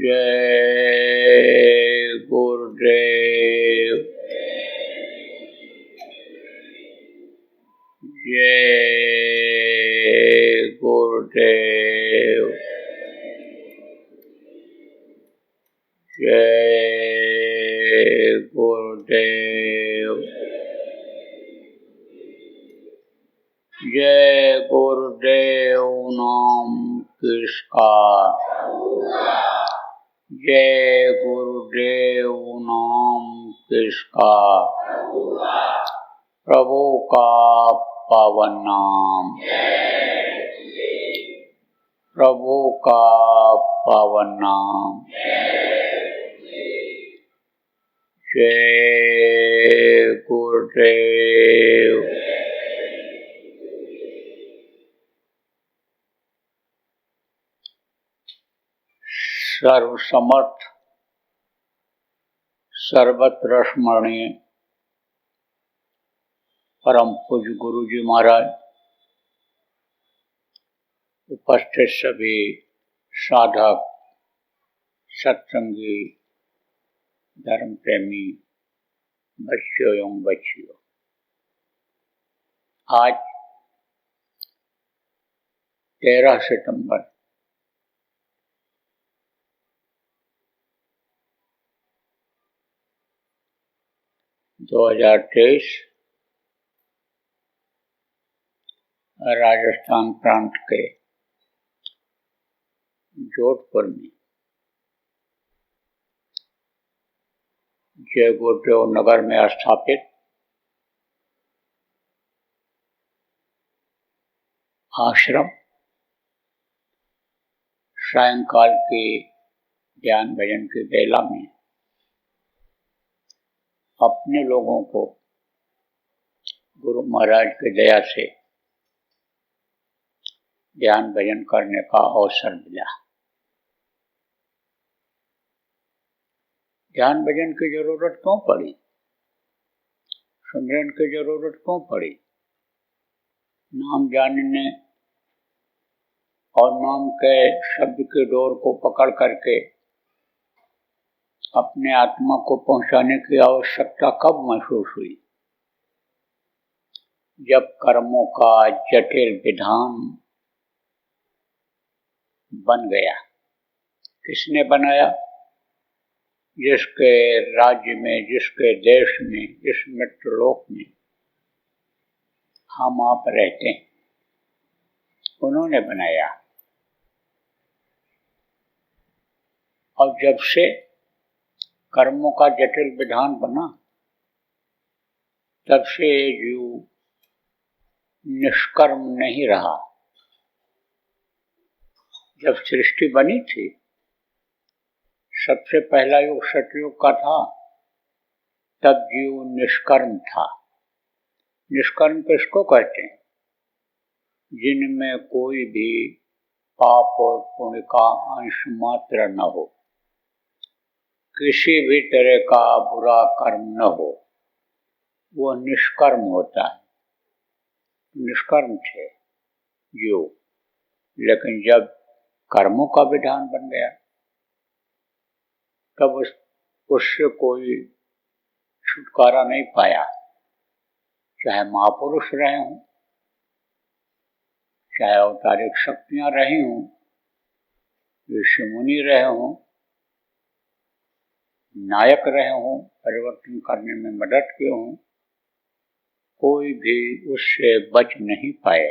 जय गुरुदेव। जय गुरुदेव। जय गुरुदेव। जय गुरुदेव नाम किसका। जय गुरुदेव नाम किसका। प्रभु का पावन नाम। प्रभु का पावन नाम। जय गुरुदेव। सर्वसमर्थ सर्वत्र स्मरणीय परम पूज्य गुरु जी महाराज, उपस्थित सभी साधक, सत्संगी, धर्म प्रेमी बच्चों एवं बच्चियों, आज 13 सितंबर 2023 राजस्थान प्रांत के जोधपुर में जय गुरुदेव नगर में स्थापित आश्रम सायंकाल के ध्यान भजन की बेला में अपने लोगों को गुरु महाराज की दया से ध्यान भजन करने का अवसर मिला। ध्यान भजन की जरूरत क्यों पड़ी, सुमिरन की जरूरत क्यों पड़ी। नाम जानने और नाम के शब्द के डोर को पकड़ करके अपने आत्मा को पहुंचाने की आवश्यकता कब महसूस हुई, जब कर्मों का जटिल विधान बन गया। किसने बनाया? जिसके राज्य में, जिसके देश में, जिस मृत्युलोक में हम आप रहते हैं, उन्होंने बनाया। और जब से कर्मों का जटिल विधान बना, तब से जीव निष्कर्म नहीं रहा। जब सृष्टि बनी थी, सबसे पहला युग सतयुग का था, तब जीव निष्कर्म था। निष्कर्म किसको कहते हैं? जिनमें कोई भी पाप और पुण्य का अंश मात्र न हो, किसी भी तरह का बुरा कर्म न हो, वो निष्कर्म होता है। निष्कर्म थे जीव, लेकिन जब कर्मों का विधान बन गया, तब उससे कोई छुटकारा नहीं पाया। चाहे महापुरुष रहे हों, चाहे अवतारिक शक्तियां रही हों, ऋषि मुनि रहे हों, नायक रहे हों, परिवर्तन करने में मदद किए हों, कोई भी उससे बच नहीं पाए।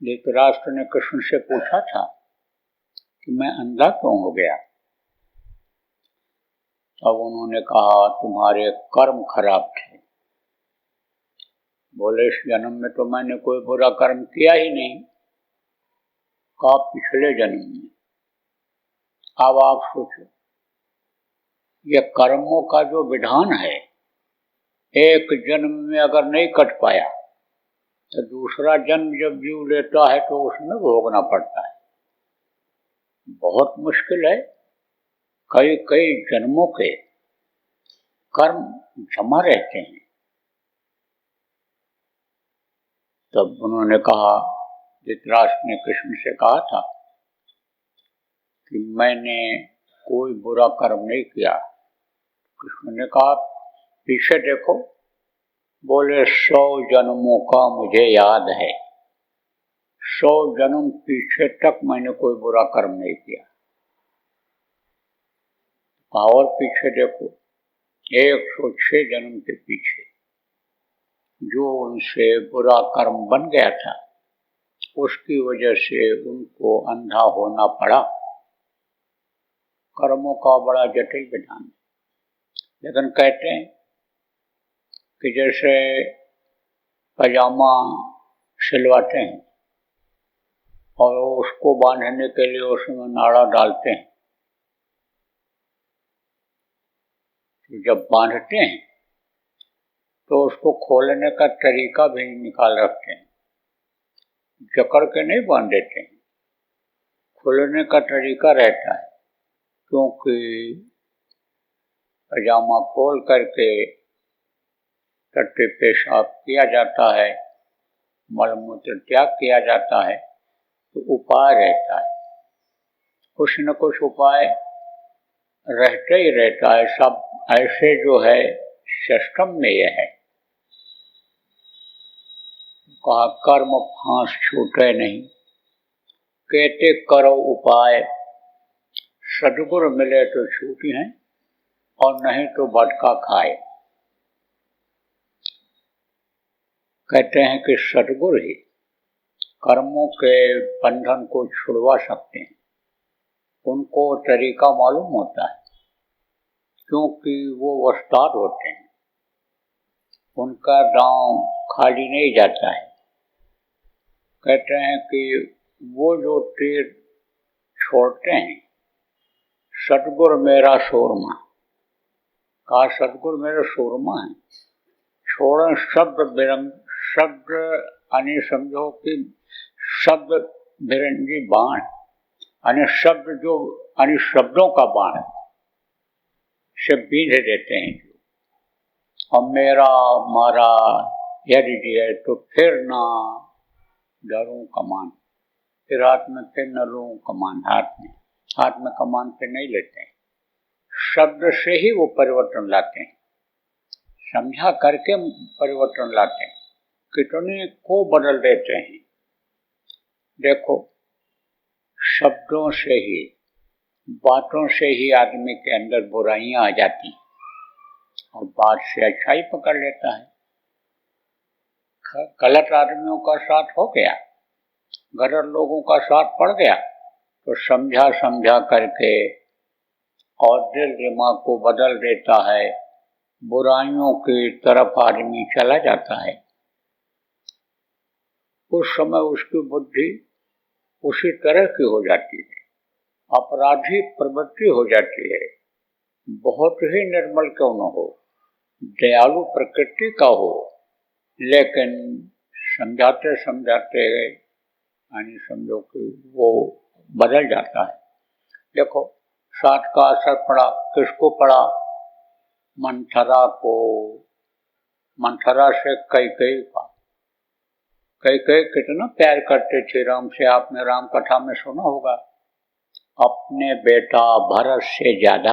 धृतराष्ट्र ने कृष्ण से पूछा था कि मैं अंधा क्यों हो गया। तब उन्होंने कहा, तुम्हारे कर्म खराब थे। बोले, इस जन्म में तो मैंने कोई बुरा कर्म किया ही नहीं। कहा, पिछले जन्म में। अब आप सोचो, ये कर्मों का जो विधान है, एक जन्म में अगर नहीं कट पाया, तो दूसरा जन्म जब जीव लेता है तो उसमें भोगना पड़ता है। बहुत मुश्किल है। कई कई जन्मों के कर्म जमा रहते हैं। तब उन्होंने कहा, धृतराष्ट्र ने कृष्ण से कहा था कि मैंने कोई बुरा कर्म नहीं किया। कृष्ण ने कहा पीछे देखो। बोले 100 जन्मों का मुझे याद है, 100 जन्म पीछे तक मैंने कोई बुरा कर्म नहीं किया। और पीछे देखो 106 जन्म के पीछे जो उनसे बुरा कर्म बन गया था, उसकी वजह से उनको अंधा होना पड़ा। कर्मों का बड़ा जटिल विधान। लेकिन कहते हैं कि जैसे पजामा सिलवाते हैं और उसको बांधने के लिए उसमें नाड़ा डालते हैं, तो जब बांधते हैं तो उसको खोलने का तरीका भी निकाल रखते हैं। जकड़ के नहीं बांध देते हैं, खोलने का तरीका रहता है। क्योंकि पजामा खोल करके टट्टे पेशाब किया जाता है, मलमूत्र त्याग किया जाता है, तो उपाय रहता है, कुछ न कुछ उपाय रहता ही रहता है। सब ऐसे जो है सिस्टम में यह है। कहा कर्म फांस छूटे नहीं, कहते करो उपाय, सदगुरु मिले तो छूटी हैं और नहीं तो भटका खाए। कहते हैं कि सदगुरु ही कर्मों के बंधन को छुड़वा सकते हैं। उनको तरीका मालूम होता है, क्योंकि वो उस्ताद होते हैं। उनका दांव खाली नहीं जाता है। कहते हैं कि वो जो तीर छोड़ते हैं, सतगुरु मेरा सूरमा, कहा सतगुरु मेरा सूरमा है। छोड़े शब्द बिरंग, शब्द यानी समझो कि शब्द बिरंगी बाण, यानी शब्द जो यानी शब्दों का बाण से बींध देते हैं। और मेरा मारा यदि दिए तो फिर ना डरूं कमान, फिर हाथ में फिर न लूं कमान, हाथ में कमान फिर नहीं लेते हैं। शब्द से ही वो परिवर्तन लाते हैं, समझा करके परिवर्तन लाते हैं। कितने को बदल देते हैं। देखो शब्दों से ही, बातों से ही आदमी के अंदर बुराइयां आ जाती हैं और बात से अच्छाई पकड़ लेता है। गलत आदमियों का साथ हो गया, गलत लोगों का साथ पड़ गया, तो समझा समझा करके और दिल दिमाग को बदल देता है, बुराइयों की तरफ आदमी चला जाता है। उस समय उसकी बुद्धि उसी तरह की हो जाती है, अपराधी प्रवृत्ति हो जाती है। बहुत ही निर्मल क्यों न हो, दयालु प्रकृति का हो, लेकिन समझाते समझाते यानी समझो कि वो बदल जाता है। देखो साथ का असर पड़ा, किसको पड़ा? मंथरा को। मंथरा से कैकेयी का। कैकेयी कितना प्यार करते थे राम से, आपने राम कथा में सुना होगा। अपने बेटा भरत से ज्यादा,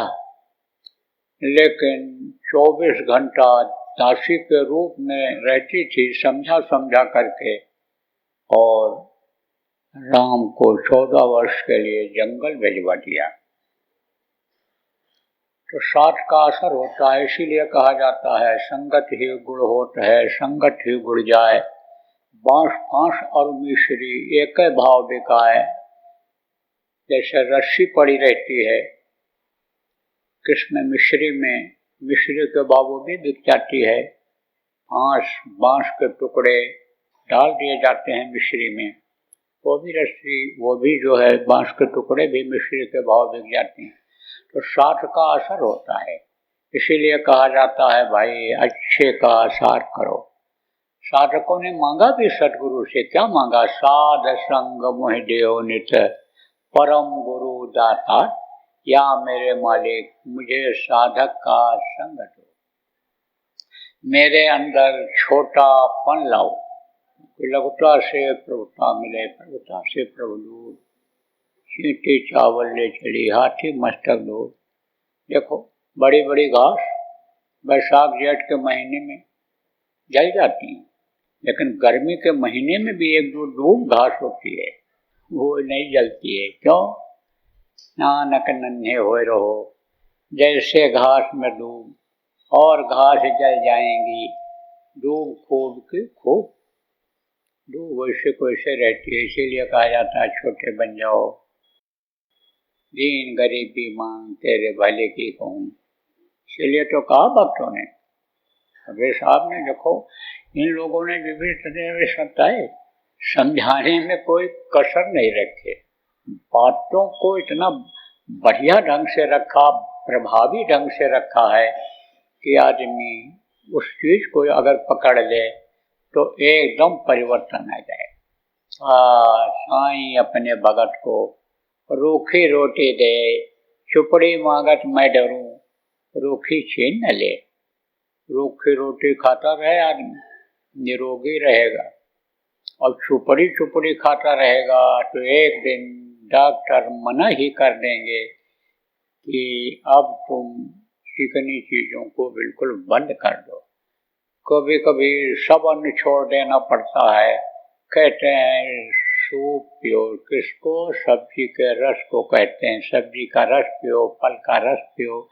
लेकिन 24 घंटा दासी के रूप में रहती थी, समझा समझा करके, और राम को 14 वर्ष के लिए जंगल भिजवा दिया। तो साथ का असर होता है। इसीलिए कहा जाता है संगत ही गुड़ होत है, संगत ही गुड़ जाए, बांस फांस और मिश्री एक भाव बिकाए। जैसे रस्सी पड़ी रहती है किसमें, मिश्री में, मिश्री के भाव भी बिक जाती है। फांस बांस के टुकड़े डाल दिए जाते हैं मिश्री में, वो भी रस्सी, वो भी जो है बांस के टुकड़े भी मिश्री के भाव बिक जाते हैं। तो साथ का असर होता है। इसीलिए कहा जाता है भाई अच्छे का आसार करो। साधकों ने मांगा भी सदगुरु से, क्या मांगा? साध संग मोह देव नित, परम गुरु दाता, या मेरे मालिक मुझे साधक का संग दो, मेरे अंदर छोटापन लाओ, लघुता से प्रभुता मिले, प्रभुता से प्रभु दूर, चींटी चावल ले चली हाथी मस्तक ढो। देखो बड़ी बड़ी घास बैसाख जेठ के महीने में जल जाती हैं, लेकिन गर्मी के महीने में भी एक दो डूब घास होती है, वो नहीं जलती है। क्यों? नानक नन्हे होए रहो, जैसे घास में डूब, और घास जल जाएंगी, डूब खूब की खूब। डूब वैसे को वैसे रहती है, इसीलिए कहा जाता है छोटे बन जाओ, दीन गरीबी मांग तेरे भले की कहूँ। इसीलिए तो कहा भक्तों ने, कबीर साहब ने। देखो इन लोगों ने विभिन्न तरह के समझाए, समझाने में कोई कसर नहीं रखे, बातों को इतना बढ़िया ढंग से रखा, प्रभावी ढंग से रखा है कि आदमी उस चीज को अगर पकड़ ले तो एकदम परिवर्तन आ जाए। साईं अपने भगत को रूखी रोटी दे, चुपड़ी मांगत मैं डरूं, रूखी छीन न ले। रूखी रोटी खाता रहे आदमी निरोगी रहेगा, और चुपड़ी चुपड़ी खाता रहेगा तो एक दिन डॉक्टर मना ही कर देंगे कि अब तुम चिकनी चीजों को बिल्कुल बंद कर दो। कभी कभी सब अन्न छोड़ देना पड़ता है, कहते हैं सूप पियो, किसको? सब्जी के रस को कहते हैं, सब्जी का रस पियो, फल का रस पियो,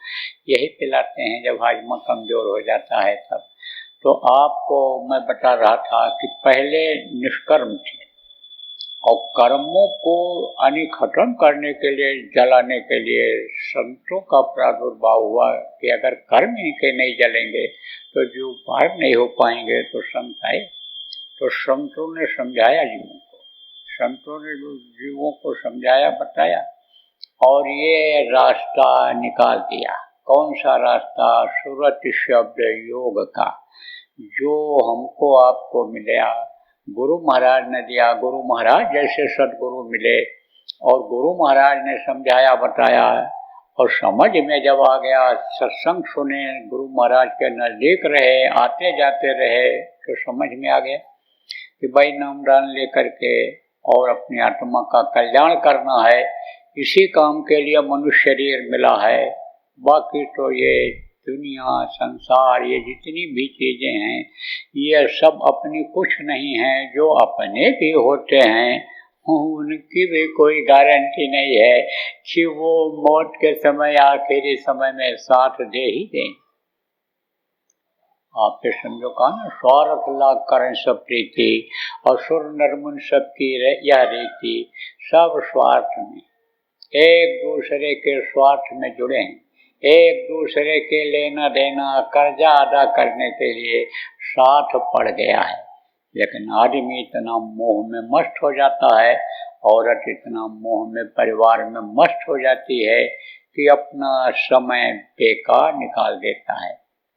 यही पिलाते हैं जब हाजमा कमजोर हो जाता है तब। तो आपको मैं बता रहा था कि पहले निष्कर्म थे, और कर्मों को खत्म करने के लिए, जलाने के लिए संतों का प्रादुर्भाव हुआ कि अगर कर्म इनके नहीं जलेंगे तो जो पार नहीं हो पाएंगे। तो संत आए, तो संतों ने समझाया जीवों को, संतों ने जीवों को समझाया, बताया, और ये रास्ता निकाल दिया। कौन सा रास्ता? सुरत शब्द योग का, जो हमको आपको मिला, गुरु महाराज ने दिया। गुरु महाराज जैसे सदगुरु मिले, और गुरु महाराज ने समझाया, बताया, और समझ में जब आ गया, सत्संग सुने, गुरु महाराज के नजदीक रहे, आते जाते रहे, तो समझ में आ गया कि भाई नाम दान लेकर के और अपनी आत्मा का कल्याण करना है, इसी काम के लिए मनुष्य शरीर मिला है। बाकी तो ये दुनिया संसार, ये जितनी भी चीजें हैं, ये सब अपनी कुछ नहीं है। जो अपने भी होते हैं उनकी भी कोई गारंटी नहीं है कि वो मौत के समय, आखिरी समय में साथ दे ही दें। आप पे समझो कहा ना, स्वार्थ लाग करें सब प्रीति, और सुर नरमुन सबकी यह रीति। सब स्वार्थ में, एक दूसरे के स्वार्थ में जुड़े हैं, एक दूसरे के लेना देना, कर्जा अदा करने के लिए साथ पड़ गया है। लेकिन आदमी इतना मोह में मस्त हो जाता है, औरत इतना मोह में, परिवार में मस्त हो जाती है कि अपना समय बेकार निकाल देता है।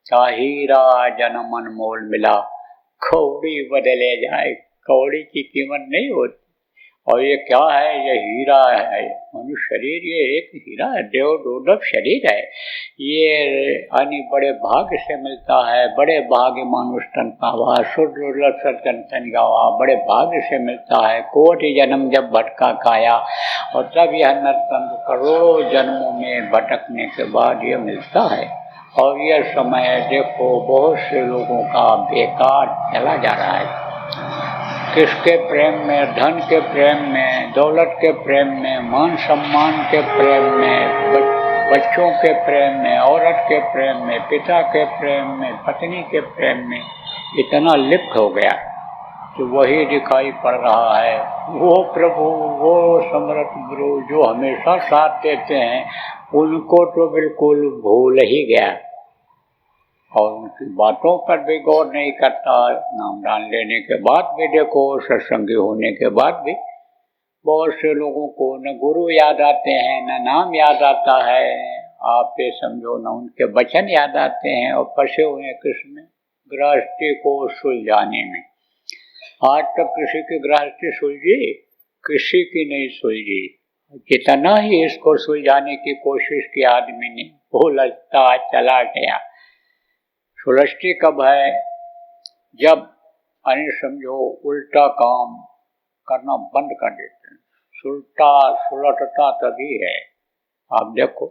क्या हीरा जन्म अनमोल मिला, कौड़ी बदले जाए, कौड़ी की कीमत नहीं होती। और ये क्या है? ये हीरा है, मनुष्य शरीर ये एक हीरा है, देव दुर्लभ शरीर है। ये बड़े भाग्य से मिलता है, बड़े भाग्य मानुष तन पावा, सुर दुर्लभ सतन तन गावा, बड़े भाग्य से मिलता है। कोटि जन्म जब भटका खाया, और तब यह नर्तन करोड़ों जन्मों में भटकने के बाद ये मिलता है। और यह समय देखो बहुत से लोगों का बेकार चला जा रहा है। किसके प्रेम में? धन के प्रेम में, दौलत के प्रेम में, मान सम्मान के प्रेम में, बच्चों के प्रेम में, औरत के प्रेम में, पिता के प्रेम में, पत्नी के प्रेम में इतना लिप्त हो गया कि वही दिखाई पड़ रहा है। वो प्रभु, वो समर्थ गुरु जो हमेशा साथ देते हैं, उनको तो बिल्कुल भूल ही गया, और उनकी बातों पर भी गौर नहीं करता। नाम दान लेने के बाद भी देखो, सत्संगी होने के बाद भी बहुत से लोगों को न गुरु याद आते हैं, न नाम याद आता है, आप ये समझो, न उनके वचन याद आते हैं, और फंसे हुए हैं किसमें? गृहस्थी को सुलझाने में। आज तक किसी की गृहस्थी सुलझी? किसी की नहीं सुलझी। जितना ही इसको सुलझाने की कोशिश की आदमी ने, उलझता चला गया। सुलझती कब है? जब समझो उल्टा काम करना बंद कर देते हैं, सुलटता तभी है। आप देखो,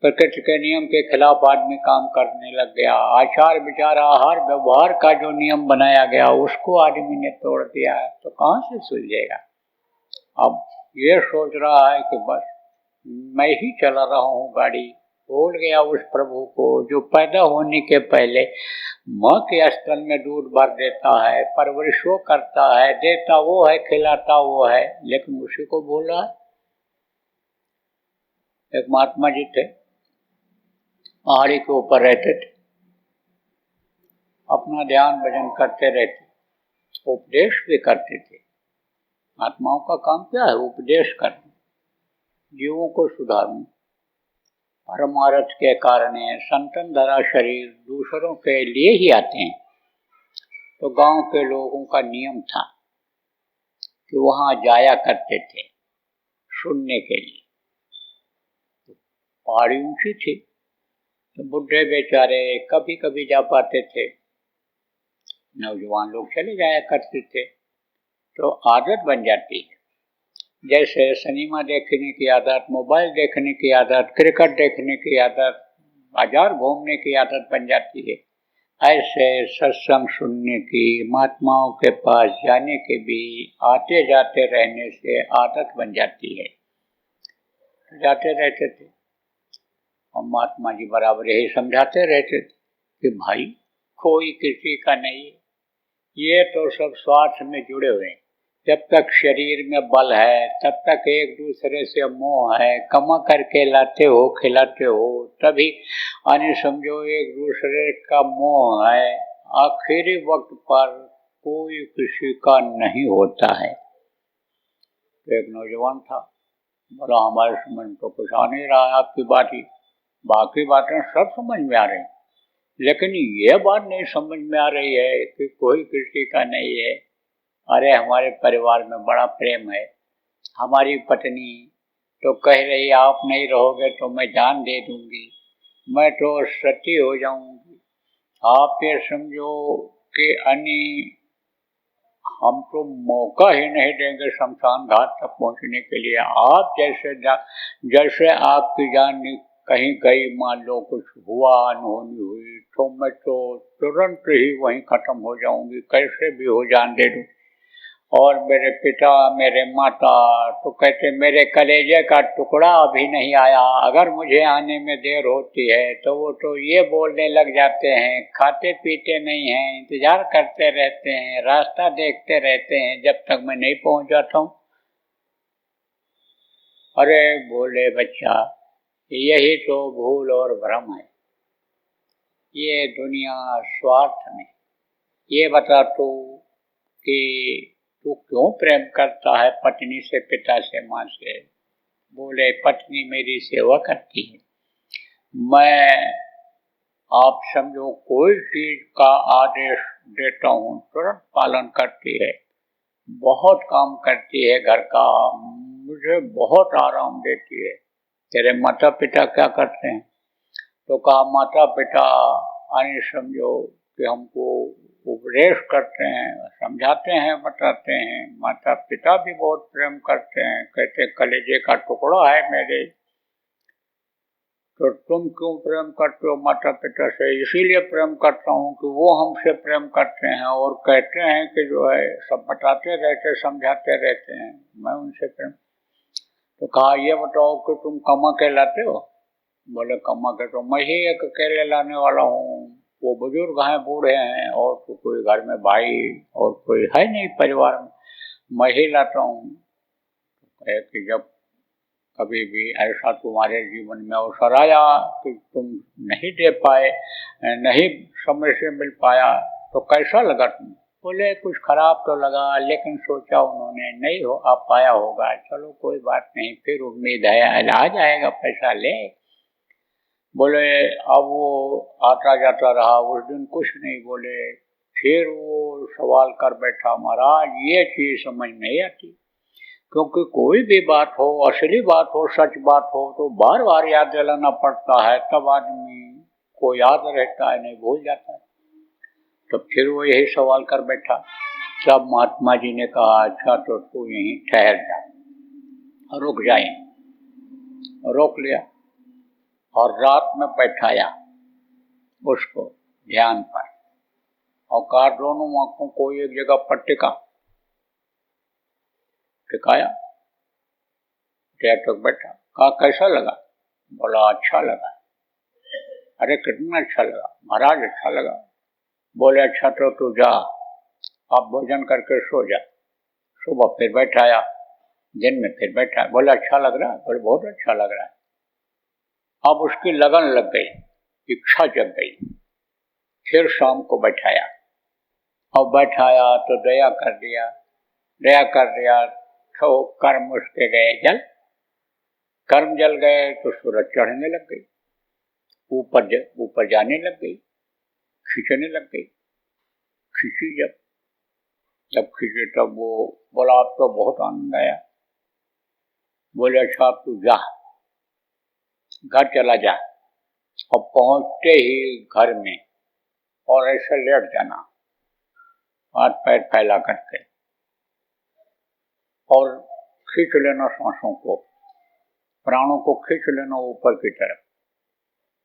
प्रकृति के नियम के खिलाफ आदमी काम करने लग गया, आचार विचार आहार व्यवहार का जो नियम बनाया गया उसको आदमी ने तोड़ दिया, तो कहाँ से सुलझेगा। अब ये सोच रहा है कि बस मैं ही चला रहा हूँ गाड़ी, भूल गया उस प्रभु को जो पैदा होने के पहले माँ के स्तन में दूध भर देता है, परवरिश वो करता है, देता वो है, खिलाता वो है, लेकिन उसी को भूल रहा है। एक महात्मा जी थे, पहाड़ी के ऊपर रहते थे, अपना ध्यान भजन करते रहते, उपदेश भी करते थे। महात्माओं का काम क्या है? उपदेश करना, जीवों को सुधारना। परमार्थ के कारण संतन धरा शरीर दूसरों के लिए ही आते हैं। तो गांव के लोगों का नियम था कि वहां जाया करते थे सुनने के लिए। पहाड़ी ऊंची थी तो बुढ़े बेचारे कभी कभी जा पाते थे, नौजवान लोग चले जाया करते थे। तो आदत बन जाती है, जैसे सिनेमा देखने की आदत, मोबाइल देखने की आदत, क्रिकेट देखने की आदत, बाजार घूमने की आदत बन जाती है। ऐसे सत्संग सुनने की, महात्माओं के पास जाने की भी आते जाते रहने से आदत बन जाती है। जाते रहते थे और महात्मा जी बराबर यही समझाते रहते थे कि भाई कोई किसी का नहीं, ये तो सब स्वार्थ में जुड़े हुए हैं। जब तक शरीर में बल है तब तक एक दूसरे से मोह है, कमा करके लाते हो खिलाते हो तभी आने समझो एक दूसरे का मोह है। आखिरी वक्त पर कोई किसी का नहीं होता है। तो एक नौजवान था, बोला हमारे समझ तो कुछ आ नहीं रहा है आपकी बात ही, बाकी बातें सब समझ में आ रही, लेकिन ये बात नहीं समझ में आ रही है कि कोई किसी का नहीं है। अरे हमारे परिवार में बड़ा प्रेम है, हमारी पत्नी तो कह रही आप नहीं रहोगे तो मैं जान दे दूंगी, मैं तो सती हो जाऊंगी। आप ये समझो कि हम तो मौका ही नहीं देंगे शमशान घाट तक पहुंचने के लिए। आप जैसे आपकी जान कहीं गई, मान लो कुछ हुआ, अनहोनी हुई, तो मैं तो तुरंत ही वहीं खत्म हो जाऊंगी, कैसे भी हो जान दे दूं। और मेरे पिता मेरे माता तो कहते मेरे कलेजे का टुकड़ा अभी नहीं आया, अगर मुझे आने में देर होती है तो वो तो ये बोलने लग जाते हैं, खाते पीते नहीं हैं, इंतजार करते रहते हैं, रास्ता देखते रहते हैं जब तक मैं नहीं पहुंच जाता हूँ। अरे बोले बच्चा, यही तो भूल और भ्रम है। ये दुनिया स्वार्थ में, ये बता तू कि तू क्यों प्रेम करता है पत्नी से, पिता से, माँ से। बोले पत्नी मेरी सेवा करती है, मैं आप समझो कोई चीज का आदेश देता हूँ तुरंत पालन करती है, बहुत काम करती है घर का, मुझे बहुत आराम देती है। तेरे माता पिता क्या करते हैं? तो कहा माता पिता आने समझो कि हमको उपदेश करते हैं, समझाते हैं, बताते हैं। माता पिता भी बहुत प्रेम करते हैं, कहते कलेजे का टुकड़ा है मेरे। तो तुम क्यों प्रेम करते हो माता पिता से? इसीलिए प्रेम करता हूँ कि वो हमसे प्रेम करते हैं और कहते हैं कि जो है सब बताते रहते, समझाते रहते हैं, मैं उनसे प्रेम। तो कहा ये बताओ कि तुम कमा के लाते हो? बोले कमा के तो मैं ही एक अकेले लाने वाला हूँ, वो बुजुर्ग हैं, बूढ़े हैं, और तो कोई घर में भाई और कोई है नहीं परिवार में, मैं ही लाता हूँ। तो कि जब कभी भी ऐसा तुम्हारे जीवन में अवसर आया कि तुम नहीं दे पाए, नहीं समय से मिल पाया, तो कैसा लगा तुम? बोले कुछ खराब तो लगा, लेकिन सोचा उन्होंने नहीं हो आ पाया होगा, चलो कोई बात नहीं, फिर उम्मीद है आ जाएगा पैसा ले। बोले अब वो आता जाता रहा, उस दिन कुछ नहीं बोले, फिर वो सवाल कर बैठा, महाराज ये चीज समझ नहीं आती, क्योंकि कोई भी बात हो, असली बात हो, सच बात हो, तो बार बार याद दिलाना पड़ता है, तब आदमी को याद रहता है, नहीं भूल जाता है। तो फिर वो यही सवाल कर बैठा। तब महात्मा जी ने कहा अच्छा तो तू यहीं ठहर जा, रुक जाए, रोक लिया और रात में बैठाया उसको ध्यान पर और कहा दोनों आंखों को एक जगह पर टिकाया, देर तक बैठा। कहा कैसा लगा? बोला अच्छा लगा। अरे कितना अच्छा लगा? महाराज अच्छा लगा। बोले अच्छा तो तू जा, आप भोजन करके सो जा। सुबह फिर बैठाया, दिन में फिर बैठा। बोले अच्छा लग रहा है? बोले बहुत अच्छा लग रहा है। अब उसकी लगन लग गई, इच्छा जग गई। फिर शाम को बैठाया और बैठाया तो दया कर दिया तो कर्म उसके गए जल, कर्म जल गए तो सूरज चढ़ने लग गई, ऊपर जाने लग गई, खींचने लग गई। खींची जब खींचे तब वो बोला अब तो बहुत आनंद आया। बोले अच्छा अब तू जा, घर चला जा। और पहुंचते ही घर में और ऐसे लेट जाना, हाथ पैर फैला करके, और खींच लेना सांसों को, प्राणों को खींच लेना ऊपर की तरफ,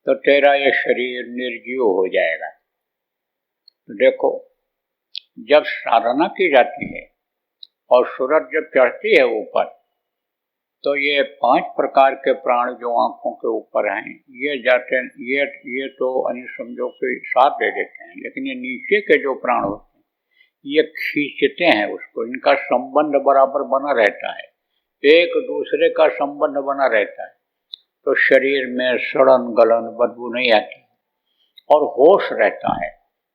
तो तेरा ये शरीर निर्जीव हो जाएगा। तो देखो, जब साधना की जाती है और सूरज जब चढ़ती है ऊपर, तो ये 5 प्रकार के प्राण जो आंखों के ऊपर हैं, ये जाते ये तो समझो कि साथ दे देते हैं, लेकिन ये नीचे के जो प्राण होते हैं ये खींचते हैं उसको। इनका संबंध बराबर बना रहता है, एक दूसरे का संबंध बना रहता है। तो शरीर में सड़न गलन बदबू नहीं आती और होश रहता है,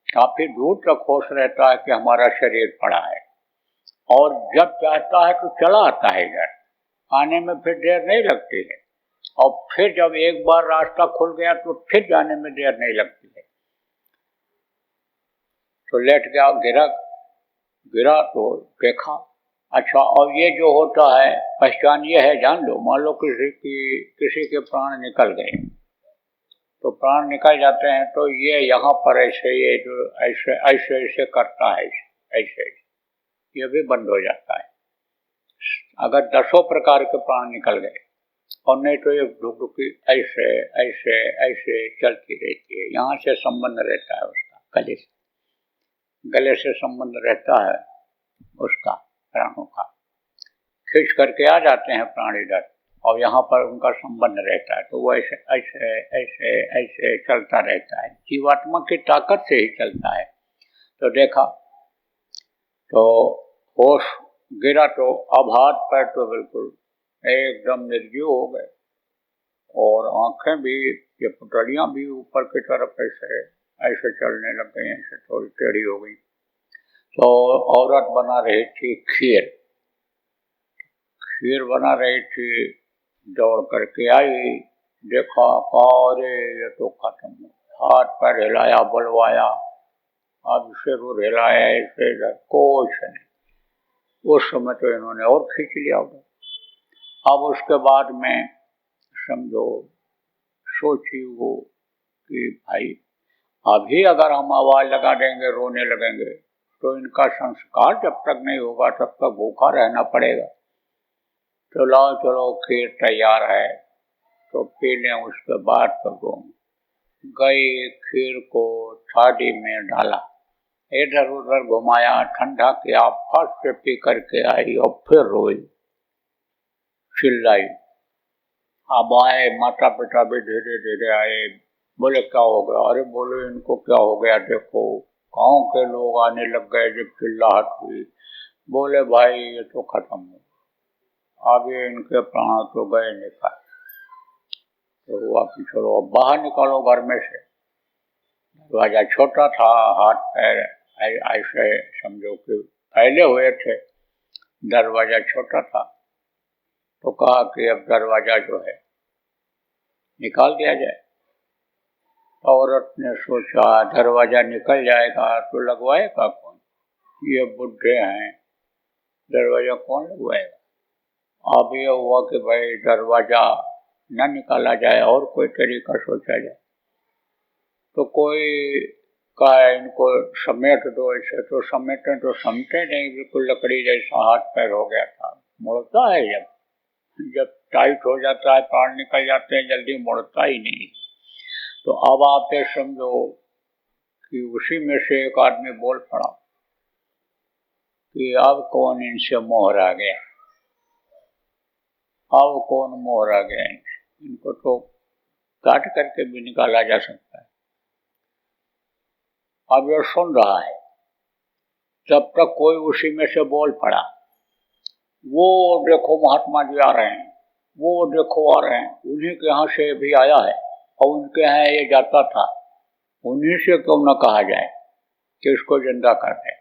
काफी दूर तक होश रहता है कि हमारा शरीर पड़ा है। और जब चाहता है तो चला आता है इधर, आने में फिर देर नहीं लगती है। और फिर जब एक बार रास्ता खुल गया तो फिर जाने में देर नहीं लगती है। तो लेट गया, गिरा तो देखा, अच्छा और ये जो होता है पहचान ये है, जान लो, मान लो किसी के प्राण निकल गए, तो प्राण निकल जाते हैं तो ये यहाँ पर ऐसे, ये जो ऐसे ऐसे ऐसे करता है, ऐसे ये भी बंद हो जाता है। अगर 10 प्रकार के प्राण निकल गए, और नहीं तो ये ढुकढुकी ऐसे ऐसे ऐसे चलती रहती है। यहाँ से संबंध रहता है उसका, गले से संबंध रहता है उसका, प्राणों का। खींच करके आ जाते हैं प्राण इधर और यहाँ पर उनका संबंध रहता है, तो वो ऐसे ऐसे ऐसे ऐसे चलता रहता है, जीवात्मा की ताकत से ही चलता है। तो देखा तो होश गिरा तो अब हाथ पैर तो बिल्कुल एकदम निर्जीव हो गए, और आंखें भी, ये पुतलियां भी ऊपर की तरफ ऐसे ऐसे चलने लग गई, ऐसे थोड़ी टेढ़ी हो गई। तो औरत बना रही थी खीर बना रही थी, दौड़ करके आई, देखा अरे ये तो खत्म हो, हाथ पैर हिलाया, बुलवाया, अब सिर हिलाया, ऐसे कुछ नहीं। उस समय तो इन्होंने और खींच लिया उधर। अब उसके बाद में समझो सोची वो कि भाई अभी अगर हम आवाज लगा देंगे, रोने लगेंगे, तो इनका संस्कार जब तक नहीं होगा तब तक भूखा रहना पड़ेगा। तो लाओ चलो खीर तैयार है तो पी लें, उसके बाद तो गई, खीर को थाली में डाला, इधर उधर घुमाया, ठंडा किया, फट से पी करके आई और फिर रोई, चिल्लाई। अब आए माता पिता भी धीरे धीरे आए, बोले क्या हो गया? अरे बोले इनको क्या हो गया, देखो गांव के लोग आने लग गए जब चिल्लाहट हुई। बोले भाई ये तो खत्म हो, आगे इनके प्राण तो गए निकाल। तो हुआ कि चलो अब बाहर निकालो घर में से। दरवाजा छोटा था, हाथ पैर ऐसे समझो कि फैले हुए थे, दरवाजा छोटा था। तो कहा कि अब दरवाजा जो है निकाल दिया जाए। औरत ने सोचा दरवाजा निकल जाएगा तो लगवाएगा कौन, ये बुढ़े हैं, दरवाजा कौन लगवाएगा। अब ये हुआ कि भाई दरवाजा न निकाला जाए और कोई तरीका सोचा जाए। तो कोई कहा इनको समेट दो, ऐसे तो समेटे नहीं, बिल्कुल लकड़ी जैसा हाथ पैर हो गया था, मुड़ता है जब जब टाइट हो जाता है, प्राण निकल जाते हैं, जल्दी मुड़ता ही नहीं। तो अब आप ये समझो कि उसी में से एक आदमी बोल पड़ा कि अब कौन इनसे मोह आ गया, अब कौन मोह आ गया इनसे, इनको तो काट करके भी निकाला जा सकता है। अब ये सुन रहा है, तब तक कोई उसी में से बोल पड़ा, वो देखो महात्मा जी आ रहे हैं, वो देखो आ रहे हैं, उन्हीं के यहाँ से भी आया है और उनके यहाँ ये जाता था, उन्हीं से क्यों न कहा जाए कि इसको जिंदा कर दे।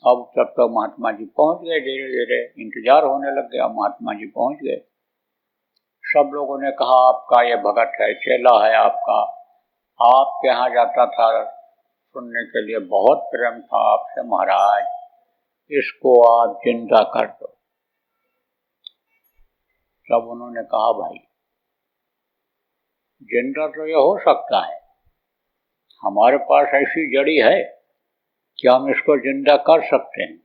अब तब तक महात्मा जी पहुंच गए, धीरे धीरे इंतजार होने लग गया, महात्मा जी पहुंच गए। सब लोगों ने कहा आपका ये भगत है, चेला है आपका, आपके यहाँ जाता था, सुनने के लिए बहुत प्रेम था आपसे महाराज, इसको आप जिंदा कर दो। तब उन्होंने कहा भाई जिंदा तो ये हो सकता है, हमारे पास ऐसी जड़ी है कि हम इसको जिंदा कर सकते हैं,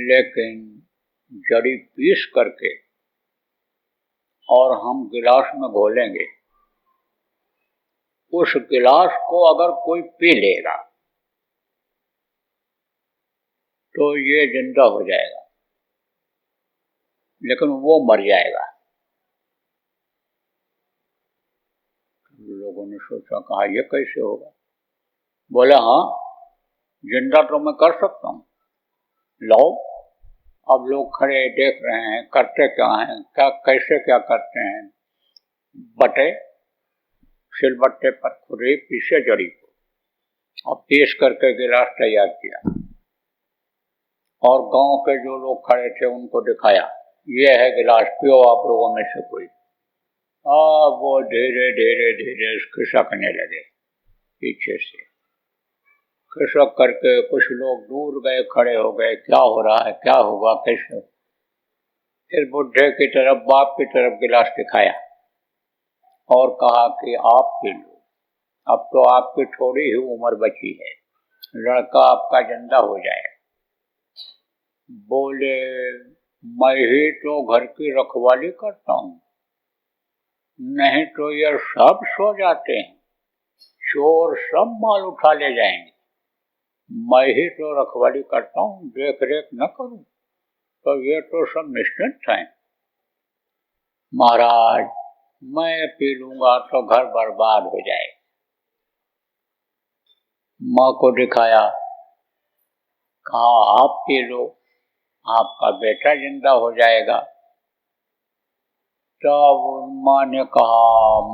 लेकिन जड़ी पीस करके और हम गिलास में घोलेंगे, उस गिलास को अगर कोई पी लेगा तो ये जिंदा हो जाएगा, लेकिन वो मर जाएगा। लोगों ने सोचा, कहा ये कैसे होगा? बोले हाँ जिंदा तो मैं कर सकता हूँ, लाओ। अब लोग खड़े देख रहे हैं, करते क्या हैं, क्या कैसे क्या करते हैं। बटे सिलबट्टे पर खुदे पीसे जड़ी को और पीस करके गिलास तैयार किया और गांव के जो लोग खड़े थे उनको दिखाया, ये है गिलास, पियो आप लोगों में से कोई। वो धीरे धीरे धीरे खिसकने लगे, पीछे से खिसक करके कुछ लोग दूर गए, खड़े हो गए, क्या हो रहा है, क्या होगा, कैसे। फिर बुढ़े की तरफ, बाप की तरफ गिलास दिखाया और कहा कि आप पी लो, अब तो आपकी थोड़ी ही उम्र बची है, लड़का आपका जिंदा हो जाए। बोले मैं ही तो घर की रखवाली करता हूँ, नहीं तो ये सब सो जाते हैं, चोर सब माल उठा ले जाएंगे, मैं ही तो रखवाली करता हूँ, देख रेख न करूं तो ये तो सब निश्चिंत हैं। महाराज मैं पी लूंगा तो घर बर्बाद हो जाए। माँ को दिखाया, कहा आप पी लो, आपका बेटा जिंदा हो जाएगा। तब माँ ने कहा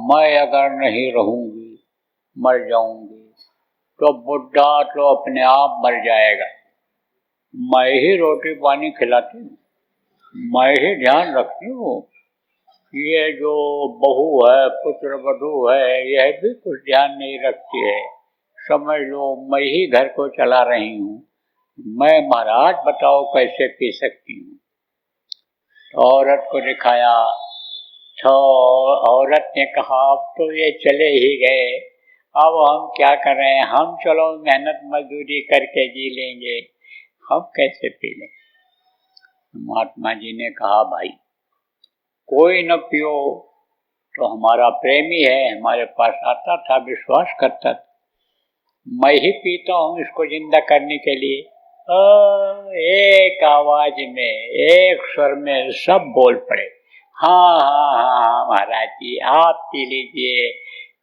मैं अगर नहीं रहूंगी, मर जाऊंगी, तो बुढ़ा तो अपने आप मर जाएगा, मैं ही रोटी पानी खिलाती हूँ, मैं ही ध्यान रखती हूँ, ये जो बहू है, पुत्र वधू है, यह भी कुछ ध्यान नहीं रखती है, समझ लो मैं ही घर को चला रही हूँ, मैं महाराज बताओ कैसे पी सकती हूँ। औरत को दिखाया तो औरत ने कहा अब तो ये चले ही गए, अब हम क्या करें, हम चलो मेहनत मजदूरी करके जी लेंगे, हम कैसे पी लें। महात्मा जी ने कहा भाई कोई न पियो तो हमारा प्रेमी है, हमारे पास आता था, विश्वास करता था, मैं ही पीता हूँ इसको जिंदा करने के लिए। एक आवाज में, एक स्वर में सब बोल पड़े, हाँ हाँ हाँ महाराज जी आप पी लीजिए,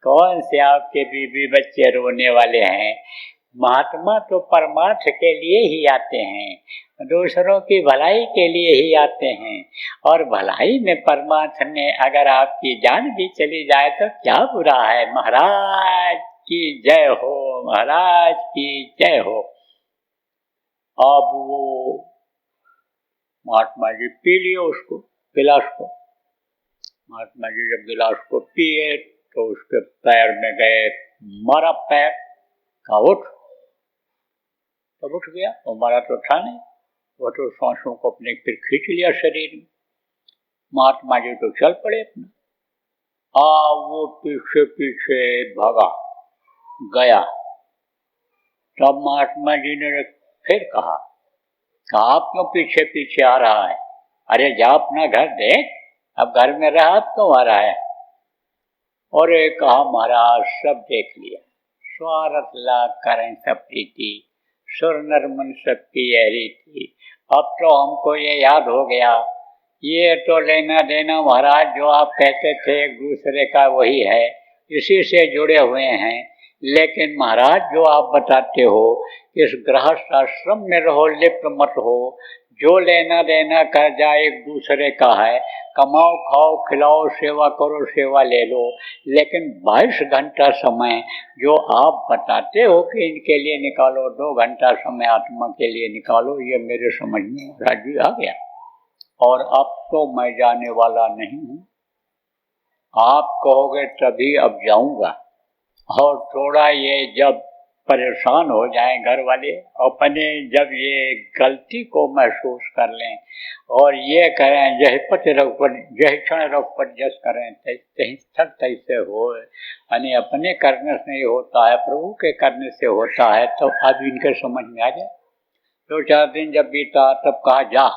कौन से आपके बीवी बच्चे रोने वाले हैं, महात्मा तो परमार्थ के लिए ही आते हैं, दूसरों की भलाई के लिए ही आते हैं, और भलाई में परमार्थ में अगर आपकी जान भी चली जाए तो क्या बुरा है। महाराज की जय हो, महाराज की जय हो। अब वो महात्मा जी पी लिए उसको, गिलास को। महात्मा जी जब गिलास को पिए तो उसके पैर में गए, मारा पैर का उठ, तब उठ गया, वो मारा तो था नहीं, वो तो सांसों को अपने फिर खींच लिया शरीर में। महात्मा जी तो चल पड़े अपना, वो पीछे पीछे भागा गया। तब महात्मा जी ने फिर कहा आप क्यों पीछे पीछे आ रहा है, अरे जा अपना घर देख, अब घर में रह, अब क्यों आ रहा है? और एक कहा महाराज सब देख लिया, स्वार्थ लाग करें सब प्रीति, सुर नर मन सबकी यह रीति। अब तो हमको ये याद हो गया, ये तो लेना देना महाराज जो आप कहते थे एक दूसरे का वही है, इसी से जुड़े हुए हैं। लेकिन महाराज जो आप बताते हो इस गृहस्थ आश्रम में रहो, लिप्त मत हो, जो लेना देना कर जाए एक दूसरे का है, कमाओ खाओ खिलाओ सेवा करो सेवा ले लो। लेकिन 22 घंटा समय जो आप बताते हो कि इनके लिए निकालो, 2 घंटा समय आत्मा के लिए निकालो, ये मेरे समझ में महाराज जी आ गया। और अब तो मैं जाने वाला नहीं हूँ, आप कहोगे तभी अब जाऊंगा। और थोड़ा ये जब परेशान हो जाएं घर वाले, अपने जब ये गलती को महसूस कर लें और ये करें जय पच रघुपत जय क्षण रघुपत जस करें तही स्थल तैसे हो, यानी अपने करने से नहीं होता है, प्रभु के करने से होता है। तो अब इनके समझ में आ जाए। 2-4 दिन जब बीता तब कहा जा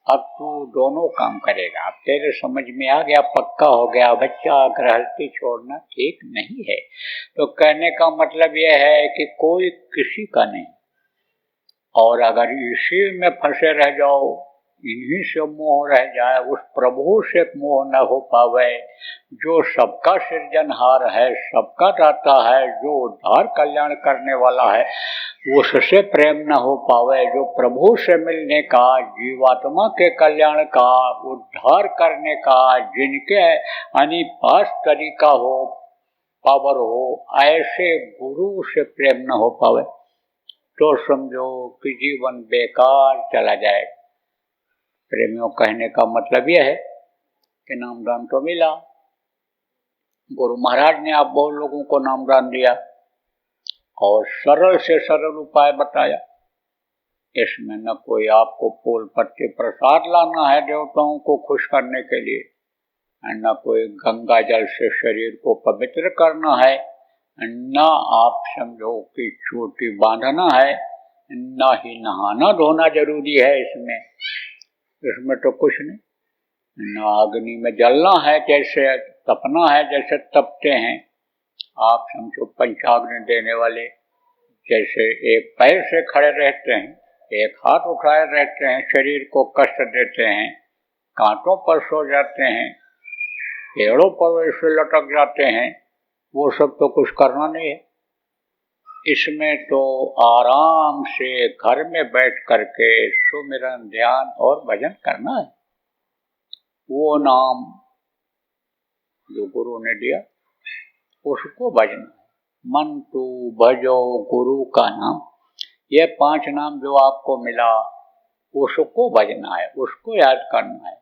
अब तू दोनों काम करेगा, अब तेरे समझ में आ गया, पक्का हो गया, बच्चा गृहस्थी छोड़ना ठीक नहीं है। तो कहने का मतलब यह है कि कोई किसी का नहीं, और अगर इसी में फंसे रह जाओ, इन्हीं से मोह रह जाए, उस प्रभु से मोह न हो पावे जो सबका सृजनहार है, सबका दाता है, जो उद्धार कल्याण करने वाला है, उससे प्रेम न हो पावे, जो प्रभु से मिलने का, जीवात्मा के कल्याण का, उद्धार करने का, जिनके यानी पास तरीका हो, पावर हो, ऐसे गुरु से प्रेम न हो पावे तो समझो कि जीवन बेकार चला जाए। प्रेमियों कहने का मतलब यह है कि नामदान तो मिला, गुरु महाराज ने आप बहुत लोगों को नामदान दिया और सरल से सरल उपाय बताया। इसमें न कोई आपको फूल पत्ते प्रसाद लाना है देवताओं को खुश करने के लिए, न कोई गंगा जल से शरीर को पवित्र करना है, न आप समझो कि चोटी बांधना है, न ही नहाना धोना जरूरी है। इसमें तो कुछ नहीं, न अग्नि में जलना है, जैसे तपना है जैसे तपते हैं। आप समझो पंचाग्नि देने वाले जैसे एक पैर से खड़े रहते हैं, एक हाथ उठाए रहते हैं, शरीर को कष्ट देते हैं, कांटों पर सो जाते हैं, पेड़ों पर वैसे लटक जाते हैं, वो सब तो कुछ करना नहीं है। इसमें तो आराम से घर में बैठ करके सुमिरन ध्यान और भजन करना है। वो नाम जो गुरु ने दिया उसको भजना, मन तू भजो गुरु का नाम, ये 5 नाम जो आपको मिला उसको भजना है, उसको याद करना है।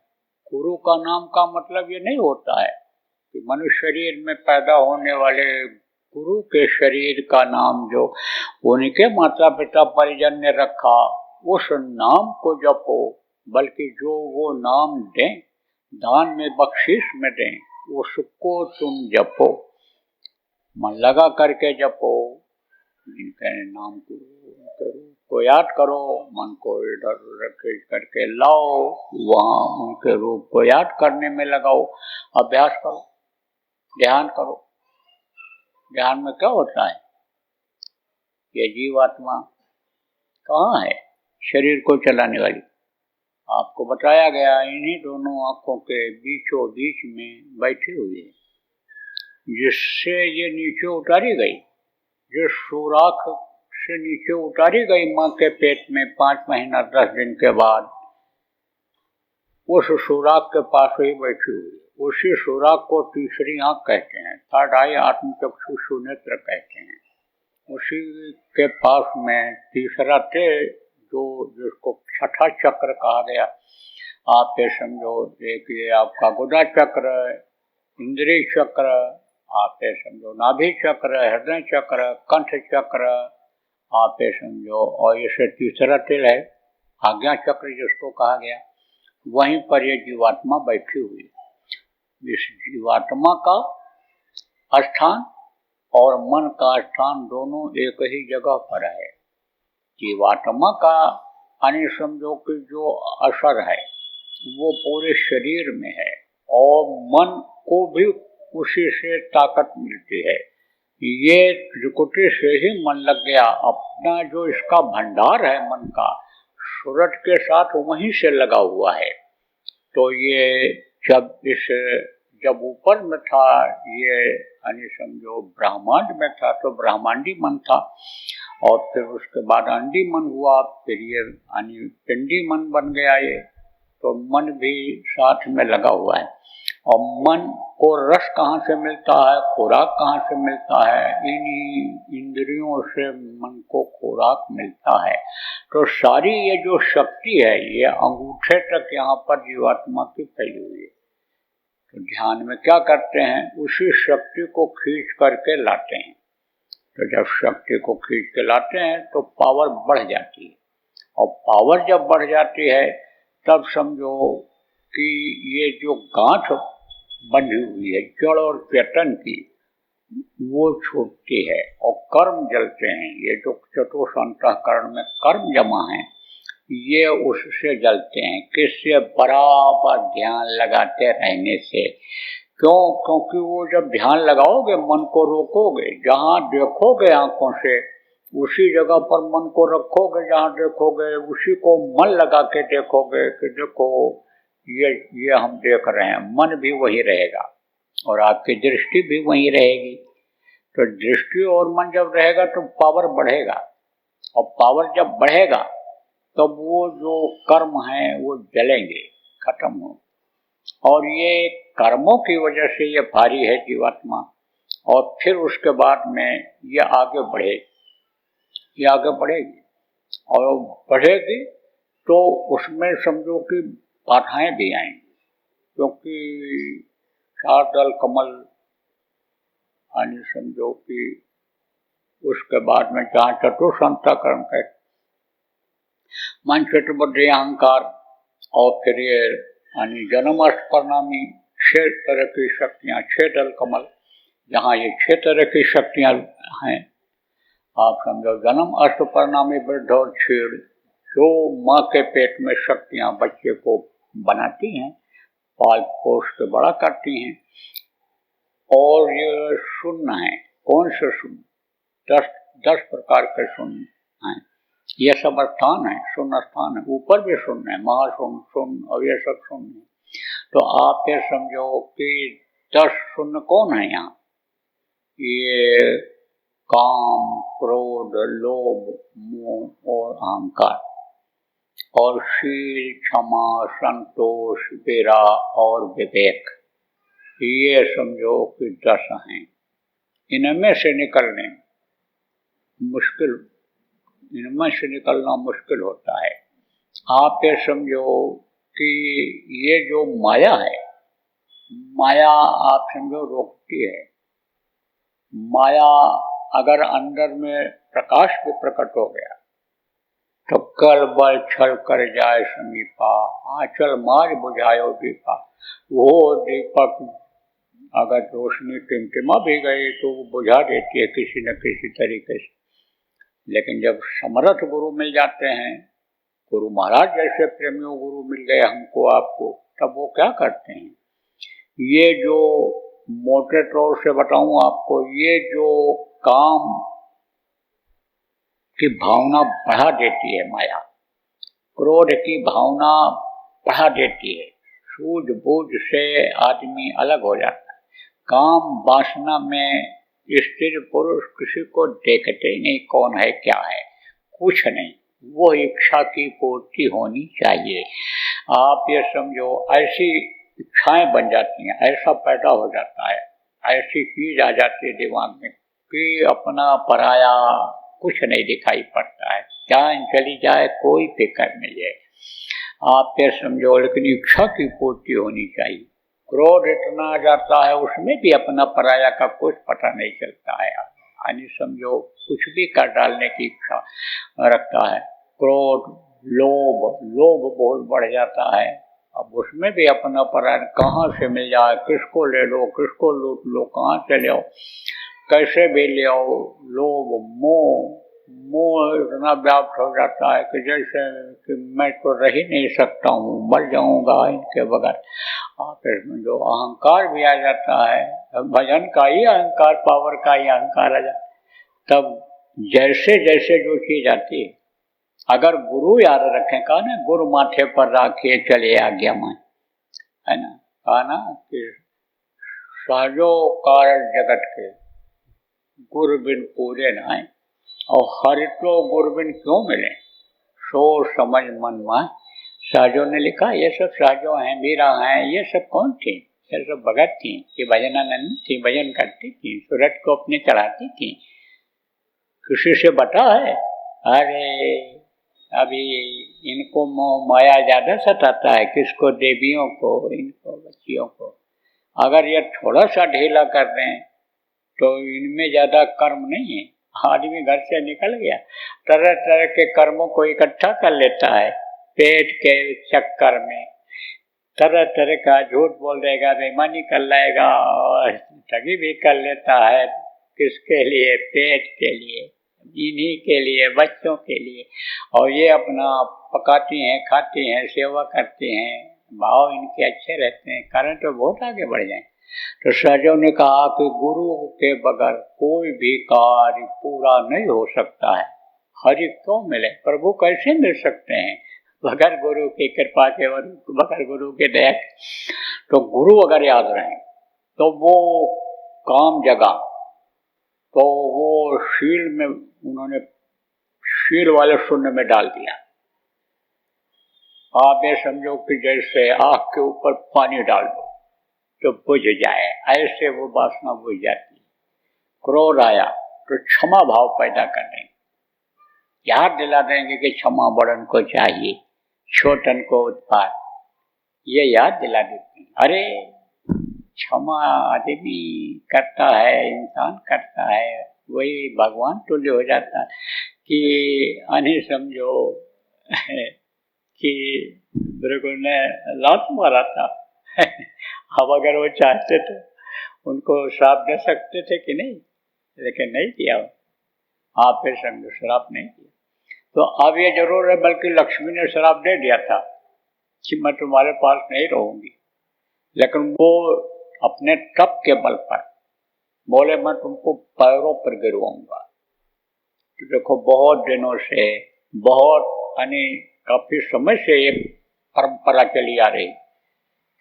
गुरु का नाम का मतलब ये नहीं होता है कि मनुष्य शरीर में पैदा होने वाले गुरु के शरीर का नाम जो उनके माता पिता परिजन ने रखा उस नाम को जपो, बल्कि जो वो नाम दें, दान में बख्शिश में दें, उसको तुम जपो, मन लगा करके जपो, जिनके नाम को याद करो, मन को इधर रखे करके लाओ, वहाँ उनके रूप को याद करने में लगाओ, अभ्यास करो, ध्यान करो। ध्यान में क्या होता है? ये जीवात्मा कहाँ है? शरीर को चलाने वाली। आपको बताया गया इन्हीं दोनों आंखों के बीचों बीच में बैठी हुई है, जिससे ये नीचे उतारी गई, जो सुराख से नीचे उतारी गई माँ के पेट में 5 महीना 10 दिन के बाद, उस सुराख के पास ही बैठी हुई है। उसी सुराख को तीसरी आंख कहते हैं, थर्ड आई, आत्मचक्षु नेत्र कहते हैं। उसी के पास में तीसरा थे जो जिसको छठा चक्र कहा गया। आप ये समझो, एक ये आपका गुदा चक्र, इंद्रिय चक्र, आप ये समझो नाभि चक्र, हृदय चक्र, कंठ चक्र, आप ये समझो, और इसे तीसरा तिल है आज्ञा चक्र जिसको कहा गया, वहीं पर ये जीवात्मा बैठी हुई है। इस जीवात्मा का स्थान और मन का स्थान दोनों एक ही जगह पर है। जीवात्मा का यानी समझो कि जो असर है, वो पूरे शरीर में है और मन को भी उसी से ताकत मिलती है। ये त्रिकुटी से ही मन लग गया, अपना जो इसका भंडार है मन का सूरज के साथ वहीं से लगा हुआ है। तो ये जब ऊपर में था ये यानी समझो ब्रह्मांड में था तो ब्रह्मांडी मन था, और फिर उसके बाद अंडी मन हुआ, फिर ये यानी पिंडी मन बन गया ये। तो मन भी साथ में लगा हुआ है। और मन को रस कहाँ से मिलता है, खुराक कहाँ से मिलता है, इन्हीं इंद्रियों से मन को खुराक मिलता है। तो सारी ये जो शक्ति है ये अंगूठे तक यहाँ पर जीवात्मा की फैली हुई है। तो ध्यान में क्या करते हैं, उसी शक्ति को खींच करके लाते हैं। तो जब शक्ति को खींच के लाते हैं तो पावर बढ़ जाती है, और पावर जब बढ़ जाती है तब समझो कि ये जो गांठ बंधी हुई है जड़ और चेतन की वो छूटती है और कर्म जलते हैं। ये जो चतुर्थ अंतःकरण में कर्म जमा है ये उससे जलते हैं। किससे? बराबर ध्यान लगाते रहने से। क्यों? क्योंकि वो जब ध्यान लगाओगे, मन को रोकोगे, जहाँ देखोगे आंखों से उसी जगह पर मन को रखोगे, जहाँ देखोगे उसी को मन लगा के देखोगे कि देखो ये हम देख रहे हैं, मन भी वही रहेगा और आपकी दृष्टि भी वही रहेगी। तो दृष्टि और मन जब रहेगा तो पावर बढ़ेगा, और पावर जब बढ़ेगा तब वो जो कर्म है वो जलेंगे, खत्म हो। और ये कर्मों की वजह से ये भारी है जीवात्मा, और फिर उसके बाद में ये आगे बढ़ेगी, ये आगे बढ़ेगी और बढ़ेगी तो उसमें समझो कि बाधाएं भी आएंगी। क्योंकि चार दल कमल यानी समझो कि उसके बाद में जहाँ चतुर्थ अंतःकरण का मन चित्त बुद्धि अहंकार, और फिर ये यानी जन्म अष्ट परिणामी 6 तरह की शक्तियाँ, 6 दल कमल, जहाँ ये 6 तरह की शक्तियाँ हैं। आप समझो जन्म अष्ट परिणामी वृद्ध और क्षीण, जो माँ के पेट में शक्तियाँ बच्चे को बनाती हैं, पाल पोष के बड़ा करती हैं। और ये शून्य है। कौन से शून्य? 10 प्रकार के शून्य हैं। ये सब स्थान है, शून्य स्थान है। ऊपर भी शून्य है, महाशून्य, शून्य, और ये सब शून्य है। तो आप ये समझो कि 10 शून्य कौन है यहाँ? ये काम, क्रोध, लोभ, मोह और अहंकार, और शील, क्षमा, संतोष, वीरा और विवेक, ये समझो कि 10 हैं। इनमें से निकलना मुश्किल होता है। आप ये समझो कि ये जो माया है, माया आप समझो रोकती है। माया अगर अंदर में प्रकाश भी प्रकट हो गया तो कल बल छल कर जाए समीपा, आंचल मार बुझायो दीपा। वो दीपक अगर रोशनी टिमटिमा भी गई तो वो बुझा देती है किसी न किसी तरीके से। लेकिन जब समर्थ गुरु मिल जाते हैं, गुरु महाराज जैसे प्रेमियों गुरु मिल गए हमको आपको, तब वो क्या करते हैं, ये जो मोटे तौर से बताऊं आपको, ये जो काम की भावना बढ़ा देती है माया, क्रोध की भावना बढ़ा देती है, सूझबूझ से आदमी अलग हो जाता है। काम वासना में स्त्री पुरुष किसी को देखते ही नहीं, कौन है क्या है, कुछ नहीं। वो इच्छा की पूर्ति होनी चाहिए। आप ये समझो ऐसी इच्छाएं बन जाती हैं, ऐसा पैदा हो जाता है, ऐसी चीज आ जाती है दिमाग में कि अपना पराया कुछ नहीं दिखाई पड़ता है। जान चली जाए कोई फिक्र नहीं है। आप ये समझो, लेकिन इच्छा की पूर्ति होनी चाहिए। क्रोध इतना आ जाता है, उसमें भी अपना पराया का कुछ पता नहीं चलता है। यानी समझो कुछ भी कर डालने की इच्छा रखता है। क्रोध, लोभ बहुत बढ़ जाता है। अब उसमें भी अपना पराया, कहाँ से मिल जाए, किसको ले लो, किसको लूट लो, कहाँ से ले आओ, कैसे भी ले आओ। लोभ, मोह, मोह इतना व्याप्त हो जाता है कि जैसे कि मैं तो रह ही नहीं सकता हूँ, मर जाऊंगा इनके बगैर। आप इसमें जो अहंकार भी आ जाता है, भजन का ही अहंकार, पावर का ही अहंकार आ जाता है। तब जैसे जैसे जो चीज आती है, अगर गुरु याद रखें, कहा ना गुरु माथे पर राखिए चले आज्ञा में, है ना, कहा ना कि सहजो कारण जगत के गुरु बिन पूरे नाय, और हरि तो गुरु बिन क्यों मिले, सो समझ मन में। सहजों ने लिखा, ये सब सहजों हैं, मीरा हैं, ये सब कौन थी? ये सब भगत थी, ये भजनानंद थी, भजन करती थी, सूरज को अपने चढ़ाती थी। किसी से बता है? अरे अभी इनको मोह माया ज्यादा सताता है, किसको? देवियों को, इनको बच्चियों को। अगर ये थोड़ा सा ढीला कर दें तो इनमें ज्यादा कर्म नहीं है। आदमी घर से निकल गया, तरह तरह के कर्मों को इकट्ठा कर लेता है, पेट के चक्कर में तरह तरह का झूठ बोल देगा, बेईमानी कर लेगा, और ठगी भी कर लेता है। किसके लिए? पेट के लिए, इन्हीं के लिए, बच्चों के लिए। और ये अपना पकाती हैं, खाती हैं, सेवा करती हैं, भाव इनके अच्छे रहते हैं, कारण तो बहुत आगे बढ़ जाए। तो सहजों ने कहा कि गुरु के बगैर कोई भी कार्य पूरा नहीं हो सकता है। हरि क्यों मिले? प्रभु कैसे मिल सकते हैं बगैर गुरु की कृपा के, बगैर गुरु के दया के? तो गुरु अगर याद रहे तो वो काम जगा, तो वो शील में उन्होंने शील वाले शून्य में डाल दिया। आप ये समझो कि जैसे आग के ऊपर पानी डाल दो तो बुझ जाए, ऐसे वो वासना बुझ जाती है। क्रोध आया तो क्षमा भाव पैदा कर देंगे, याद दिला देंगे कि क्षमा बड़न को चाहिए, छोटन को उत्पाद, ये याद दिला देते हैं। अरे क्षमा आदमी करता है, इंसान करता है, वही भगवान तुल्य हो जाता है। कि अने समझो कि मेरे को ने लात मारा था अब अगर वो चाहते तो उनको श्राप दे सकते थे कि नहीं, लेकिन नहीं किया। आप फिर समझो श्राप नहीं किया। तो अब ये जरूर है, बल्कि लक्ष्मी ने श्राप दे दिया था कि मैं तुम्हारे पास नहीं रहूंगी, लेकिन वो अपने तप के बल पर बोले मैं तुमको पैरों पर गिरवाऊंगा। तो देखो बहुत दिनों से, बहुत यानी काफी समय से ये परंपरा चली आ रही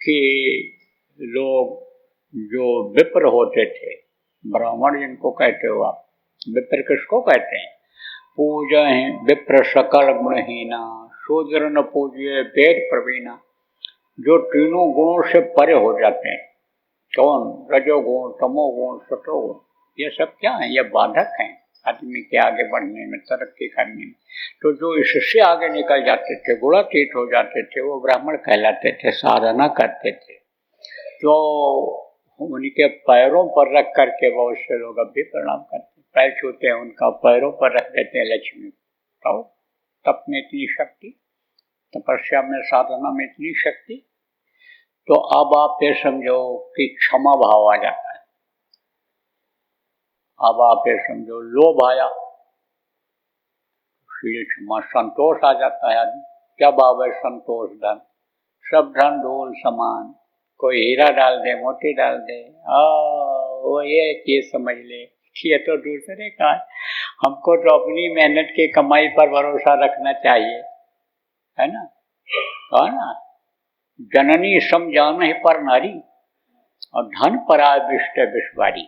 कि लोग जो विप्र होते थे, ब्राह्मण जिनको कहते हो आप, विप्र किसको कहते हैं? पूजा है विप्र सकल गुणहीना, शूद्र न पूजिए वेद प्रवीणा। जो तीनों गुणों से परे हो जाते हैं, कौन? रजोगुण, तमोगुण, सतोगुण। ये सब क्या है? ये बाधक हैं आदमी के आगे बढ़ने में, तरक्की करने में। तो जो इससे आगे निकल जाते थे, गुणातीत हो जाते थे, वो ब्राह्मण कहलाते थे, साधना करते थे। तो उनके पैरों पर रख करके बहुत से लोग अब भी प्रणाम करते, पैर छूते हैं उनका, पैरों पर रख देते हैं लक्ष्मी। तो तप में इतनी शक्ति, तपस्या में, साधना में इतनी शक्ति। तो अब आप ये समझो कि क्षमा भाव आ जाता है। अब आप ये समझो लोभ आया, क्षमा, संतोष आ जाता है आदमी। क्या भाव है? संतोष। धन, सब धन धूल समान, कोई हीरा डाल दे, मोती डाल दे, वो ये चीज समझ ले कि ये तो दूसरे का है, हमको तो अपनी मेहनत की कमाई पर भरोसा रखना चाहिए, है ना? कहा ना, जननी समझान ही पर नारी, और धन पर आविष्ट विश्वारी।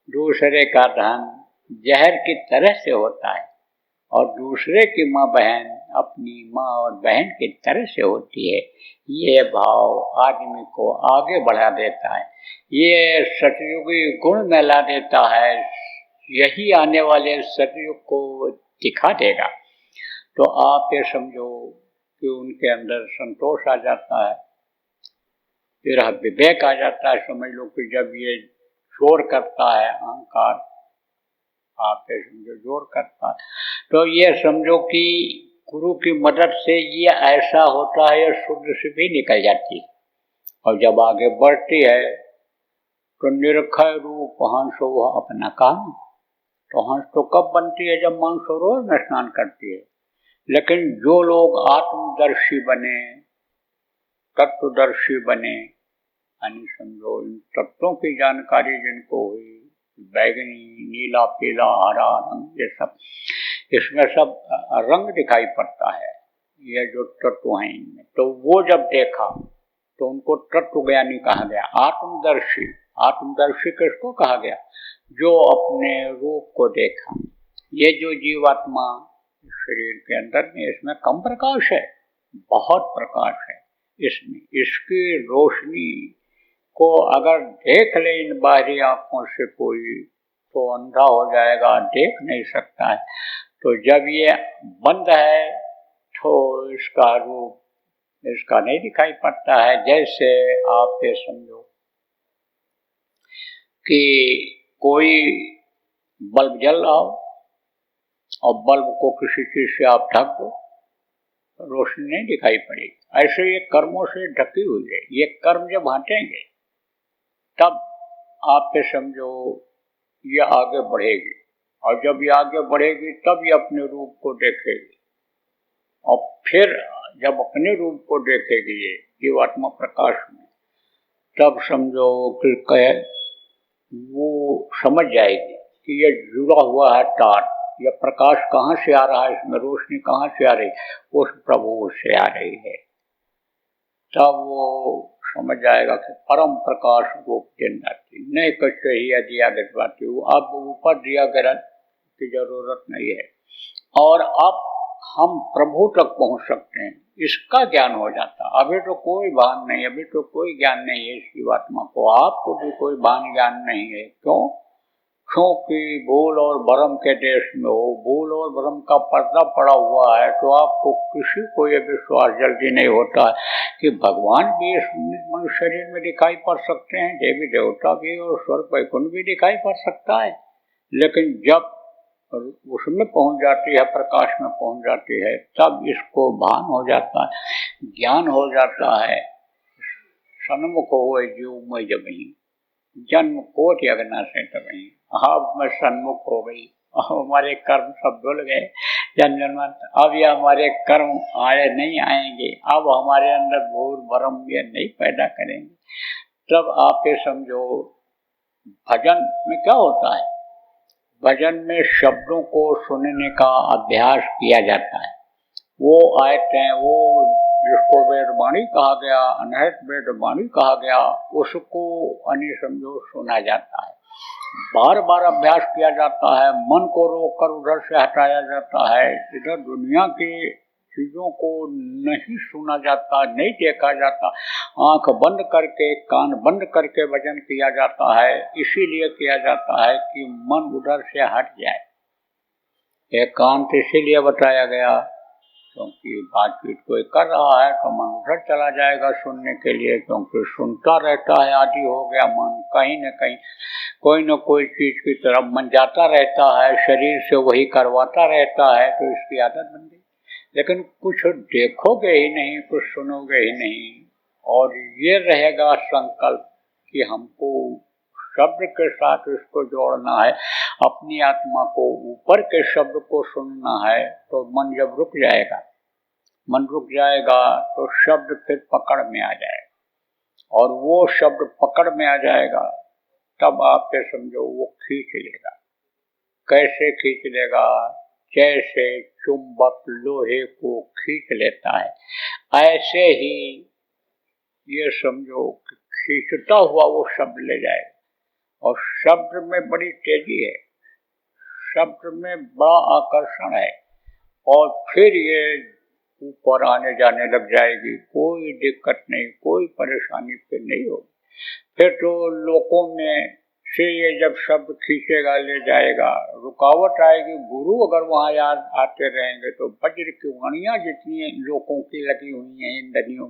दूसरे का धन जहर की तरह से होता है, और दूसरे की माँ बहन अपनी माँ और बहन की तरह से होती है। ये भाव आदमी को आगे बढ़ा देता है, ये सतयुगी गुण में ला देता है, यही आने वाले सतयुग को दिखा देगा। तो आप ये समझो कि उनके अंदर संतोष आ जाता है, फिर विवेक आ जाता है। समझ लो कि जब ये शोर करता है अहंकार, आप ये समझो जोर करता है, तो ये समझो कि गुरु की मदद से ये ऐसा होता है, ये शुद्ध से भी निकल जाती है। और जब आगे बढ़ती है तो निरखय रूप हंसो अपना काम, तो हंस तो कब बनती है? जब मानसरोवर में स्नान करती है। लेकिन जो लोग आत्मदर्शी बने, तत्वदर्शी बने, यानी समझो इन तत्वों की जानकारी जिनको हुई, बैगनी, नीला, पीला, हरा रंग, ये सब, इसमें सब रंग दिखाई पड़ता है, ये जो तत्व हैं इनमें, तो वो जब देखा तो उनको तत्व ज्ञानी कहा गया। आत्मदर्शी, आत्मदर्शी किसको कहा गया? जो अपने रूप को देखा। ये जो जीवात्मा शरीर के अंदर में, इसमें कम प्रकाश है, बहुत प्रकाश है इसमें। इसकी रोशनी को अगर देख ले इन बाहरी आंखों से कोई, तो अंधा हो जाएगा, देख नहीं सकता है। तो जब ये बंद है तो इसका रूप इसका नहीं दिखाई पड़ता है। जैसे आप ये समझो कि कोई बल्ब जल रहा हो और बल्ब को किसी चीज से आप ढक दो, रोशनी नहीं दिखाई पड़ेगी। ऐसे ये कर्मों से ढकी हुई है। ये कर्म जब हटेंगे तब आप ये समझो ये आगे बढ़ेगी, और जब ये आगे बढ़ेगी तब ये अपने रूप को देखेगी, और फिर जब अपने रूप को देखेगी ये जीवात्मा प्रकाश में, तब समझो कि वो समझ जाएगी कि ये जुड़ा हुआ है तार, ये प्रकाश कहाँ से आ रहा है, इसमें रोशनी कहाँ से आ रही, उस प्रभु से आ रही है। तब वो समझ जाएगा कि परम प्रकाश रूप दिन जाती नहीं, कुछ ही दिया गिरवाती, वो अब ऊपर दिया गिरा की जरूरत नहीं है, और अब हम प्रभु तक पहुंच सकते हैं, इसका ज्ञान हो जाता। अभी तो कोई भान नहीं, अभी तो कोई ज्ञान नहीं है इस जीवात्मा को, आपको भी कोई भान ज्ञान नहीं है। क्यों? क्योंकि भूल और भ्रम के देश में हो, भूल और भ्रम का पर्दा पड़ा हुआ है, तो आपको किसी को यह विश्वास जल्दी नहीं होता है कि भगवान भी इस मनुष्य शरीर में दिखाई पड़ सकते हैं, देवी देवता भी और स्वर्ग वैकुंठ भी दिखाई पड़ सकता है। लेकिन जब उसमें पहुंच जाती है, प्रकाश में पहुंच जाती है, तब इसको भान हो जाता है, ज्ञान हो जाता है। सन्मुख हो जीव में जब ही जन्म कोटि अगना से तभी, अब मैं सन्मुख हो गई, हमारे कर्म सब धुल गए जन्म। अब ये हमारे कर्म आए नहीं आएंगे, अब हमारे अंदर भूल भ्रम ये नहीं पैदा करेंगे। तब आप ये समझो भजन में क्या होता है, भजन में शब्दों को सुनने का अभ्यास किया जाता है। वो आयतें, वो जिसको वेदवाणी कहा गया, अनहत वेदवाणी कहा गया, उसको अनि समझो सुना जाता है, बार बार अभ्यास किया जाता है, मन को रोककर उधर से हटाया जाता है, इधर दुनिया की चीजों को नहीं सुना जाता, नहीं देखा जाता, आंख बंद करके कान बंद करके भजन किया जाता है। इसीलिए किया जाता है कि मन उधर से हट जाए। एकांत इसीलिए बताया गया क्योंकि बातचीत कोई कर रहा है तो मन उधर चला जाएगा सुनने के लिए, क्योंकि सुनता रहता है, आदि हो गया मन, कहीं न कहीं कोई न कोई चीज की तरफ मन जाता रहता है, शरीर से वही करवाता रहता है, तो इसकी आदत बन गई। लेकिन कुछ देखोगे ही नहीं, कुछ सुनोगे ही नहीं, और ये रहेगा संकल्प कि हमको शब्द के साथ इसको जोड़ना है, अपनी आत्मा को ऊपर के शब्द को सुनना है, तो मन जब रुक जाएगा, मन रुक जाएगा तो शब्द फिर पकड़ में आ जाएगा, और वो शब्द पकड़ में आ जाएगा तब आप ये समझो वो खींच लेगा। कैसे खींच लेगा? जैसे चुंबक लोहे को खींच लेता है, ऐसे ही ये समझो खींचता हुआ वो शब्द ले जाएगा। और शब्द में बड़ी तेजी है, शब्द में बड़ा आकर्षण है, और फिर ये ऊपर आने जाने लग जाएगी, कोई दिक्कत नहीं, कोई परेशानी फिर नहीं होगी। फिर तो लोगों में से ये जब शब्द खींचेगा ले जाएगा, रुकावट आएगी। गुरु अगर वहाँ याद आते रहेंगे तो वज्र की वाणियाँ जितनी लोगों की लगी हुई हैं इंद्रियों,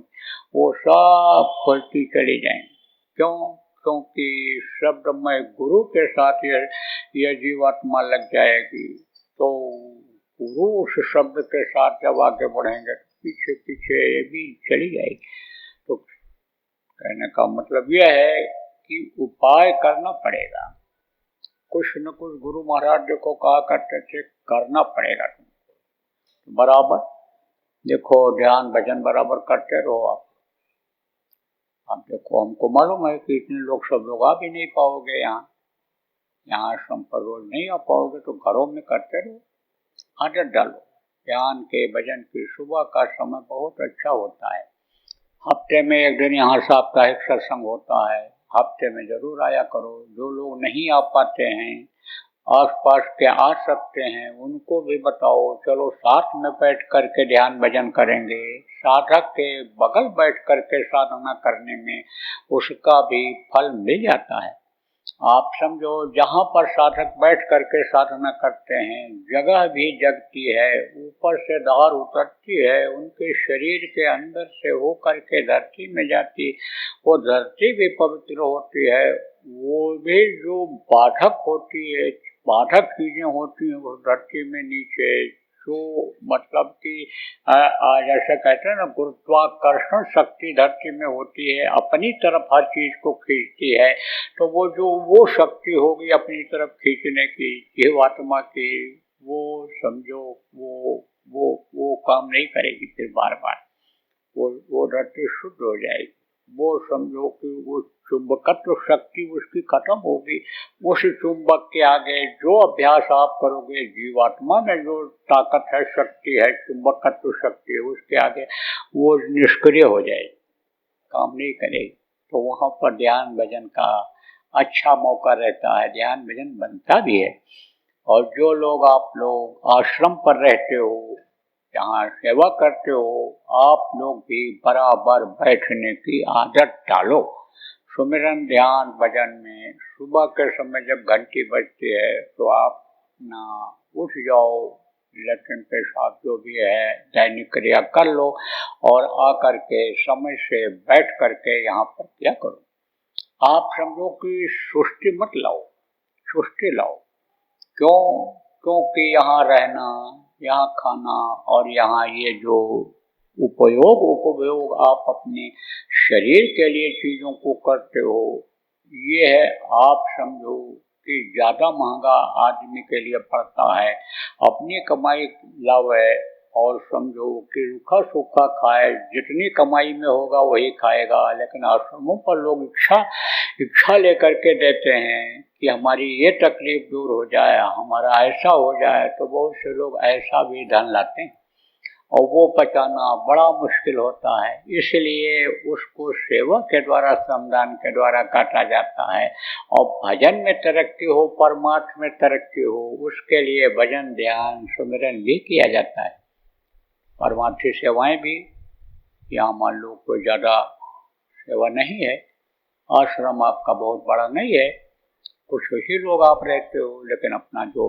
वो सब खुलती चली जाएंगी। क्यों? क्योंकि शब्दमय गुरु के साथ ये जीवात्मा लग जाएगी, तो गुरु उस शब्द के साथ जब आगे बढ़ेंगे तो पीछे पीछे ये भी चली जाएगी। तो कहने का मतलब यह है कि उपाय करना पड़ेगा, कुछ न कुछ गुरु महाराज देखो कहा करते थे, करना पड़ेगा तुमको बराबर। देखो ध्यान भजन बराबर करते रहो आप। अब देखो हमको मालूम है कि इतने लोग सब लोग आ भी नहीं पाओगे, यहाँ आश्रम पर रोज नहीं आ पाओगे, तो घरों में करते रहो, आदत डालो ध्यान के भजन की। सुबह का समय बहुत अच्छा होता है। हफ्ते में एक दिन यहाँ साप्ताहिक सत्संग होता है, हफ्ते में जरूर आया करो। जो लोग नहीं आ पाते हैं, आसपास के आ सकते हैं, उनको भी बताओ चलो साथ में बैठ करके ध्यान भजन करेंगे। साधक के बगल बैठ करके साधना करने में उसका भी फल मिल जाता है। आप समझो जहाँ पर साधक बैठ करके साधना करते हैं, जगह भी जगती है, ऊपर से धार उतरती है, उनके शरीर के अंदर से हो करके धरती में जाती, वो धरती भी पवित्र होती है। वो भी जो बाधक होती है, बाधक चीजें होती हैं उस धरती में नीचे, जो मतलब कि जैसे कहते हैं ना, गुरुत्वाकर्षण शक्ति धरती में होती है, अपनी तरफ हर चीज को खींचती है। तो वो शक्ति होगी अपनी तरफ खींचने की जीवात्मा की, वो समझो वो काम नहीं करेगी फिर बार बार, वो धरती शुद्ध हो जाएगी। वो समझो कि वो चुंबकत्व शक्ति उसकी खत्म होगी। उस चुंबक के आगे जो अभ्यास आप करोगे, जीवात्मा में जो ताकत है, शक्ति है, चुंबकत्व शक्ति है, उसके आगे वो निष्क्रिय हो जाएगी, काम नहीं करेगी। तो वहाँ पर ध्यान भजन का अच्छा मौका रहता है, ध्यान भजन बनता भी है। और जो लोग आप लोग आश्रम पर रहते हो, जहाँ सेवा करते हो, आप लोग भी बराबर बैठने की आदत डालो। सुमिरन ध्यान भजन में सुबह के समय जब घंटी बजती है तो आप ना उठ जाओ, लेकिन पेशाब जो भी है दैनिक क्रिया कर लो और आकर के समय से बैठ करके यहाँ पर क्या करो। आप समझो कि सुस्ती मत लाओ, सुस्ती लाओ। क्योंकि यहाँ रहना, यहाँ खाना और यहाँ ये जो उपयोग आप अपने शरीर के लिए चीजों को करते हो, ये है आप समझो कि ज्यादा महंगा आदमी के लिए पड़ता है। अपनी कमाई लावे और समझो कि रूखा सूखा खाए, जितनी कमाई में होगा वही खाएगा। लेकिन आश्रमों पर लोग इच्छा लेकर के देते हैं कि हमारी ये तकलीफ दूर हो जाए, हमारा ऐसा हो जाए, तो बहुत से लोग ऐसा भी धन लाते हैं और वो पचाना बड़ा मुश्किल होता है। इसलिए उसको सेवा के द्वारा, श्रमदान के द्वारा काटा जाता है। और भजन में तरक्की हो, परमार्थ में तरक्की हो, उसके लिए भजन ध्यान सुमिरन भी किया जाता है। परमार्थी सेवाएं भी, यहाँ मान लो कोई ज़्यादा सेवा नहीं है, आश्रम आपका बहुत बड़ा नहीं है, कुछ ही लोग आप रहते हो, लेकिन अपना जो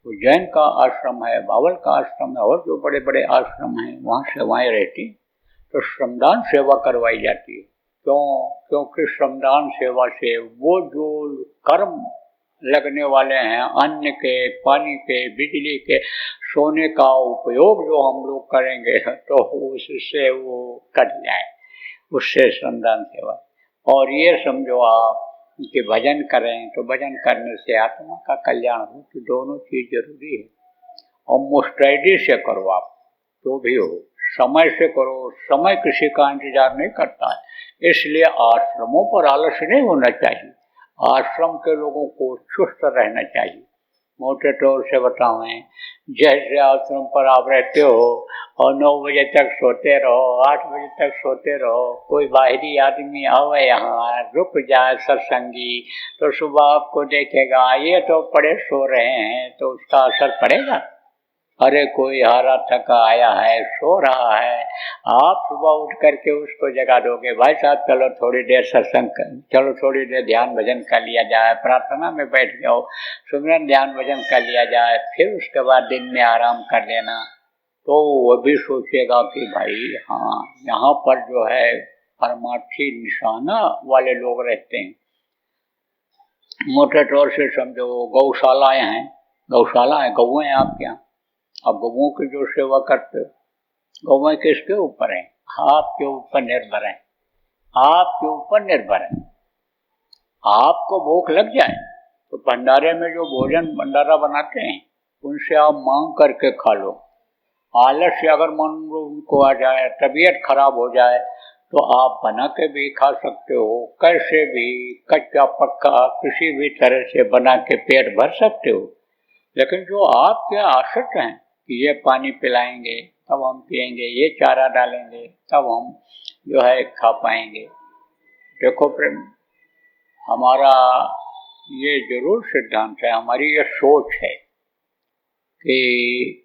उज्जैन का आश्रम है, बावल का आश्रम है और जो बड़े बड़े आश्रम हैं वहाँ सेवाएं रहती, तो श्रमदान सेवा करवाई जाती है। क्योंकि श्रमदान सेवा से वो जो कर्म लगने वाले हैं, अन्न के, पानी के, बिजली के, सोने का उपयोग जो हम लोग करेंगे, तो उससे वो कट जाए, उससे श्रमदान सेवा। और ये समझो आप कि भजन करें तो भजन करने से आत्मा का कल्याण हो, तो दोनों चीज जरूरी है। और मुस्तैदी से करो, आप जो भी हो समय से करो, समय किसी का इंतजार नहीं करता है। इसलिए आश्रमों पर आलस नहीं होना चाहिए, आश्रम के लोगों को चुस्त रहना चाहिए। मोटे तौर से बताएं, जैसे आश्रम पर आप रहते हो और 9 बजे तक सोते रहो, 8 बजे तक सोते रहो, कोई बाहरी आदमी आवे यहाँ रुक जाए सत्संगी, तो सुबह आपको देखेगा ये तो पड़े सो रहे हैं, तो उसका असर पड़ेगा। अरे कोई हारा थका आया है, सो रहा है, आप सुबह उठ करके उसको जगा दोगे, भाई साहब चलो थोड़ी देर सत्संग कर, चलो थोड़ी देर ध्यान भजन कर लिया जाए, प्रार्थना में बैठ जाओ, सुमिरन ध्यान भजन कर लिया जाए, फिर उसके बाद दिन में आराम कर लेना, तो वो भी सोचेगा कि भाई हाँ, यहाँ पर जो है परमार्थी निशाना वाले लोग रहते हैं। मोटे तौर से समझो गौशालाएं हैं, गौएं आपके यहाँ, अब गौओं की जो सेवा करते हो, गौएं किसके ऊपर है? आपके ऊपर निर्भर है, आपके ऊपर निर्भर है। आपको भूख लग जाए तो भंडारे में जो भोजन भंडारा बनाते हैं उनसे आप मांग करके खा लो। आलस्य अगर मन को आ जाए, तबीयत खराब हो जाए, तो आप बना के भी खा सकते हो, कैसे भी कच्चा पक्का किसी भी तरह से बना के पेट भर सकते हो। लेकिन जो आपके आसक्त हैं कि ये पानी पिलाएंगे तब हम पिएंगे, ये चारा डालेंगे तब हम जो है खा पाएंगे। देखो प्रेम, हमारा ये जरूर सिद्धांत है, हमारी ये सोच है कि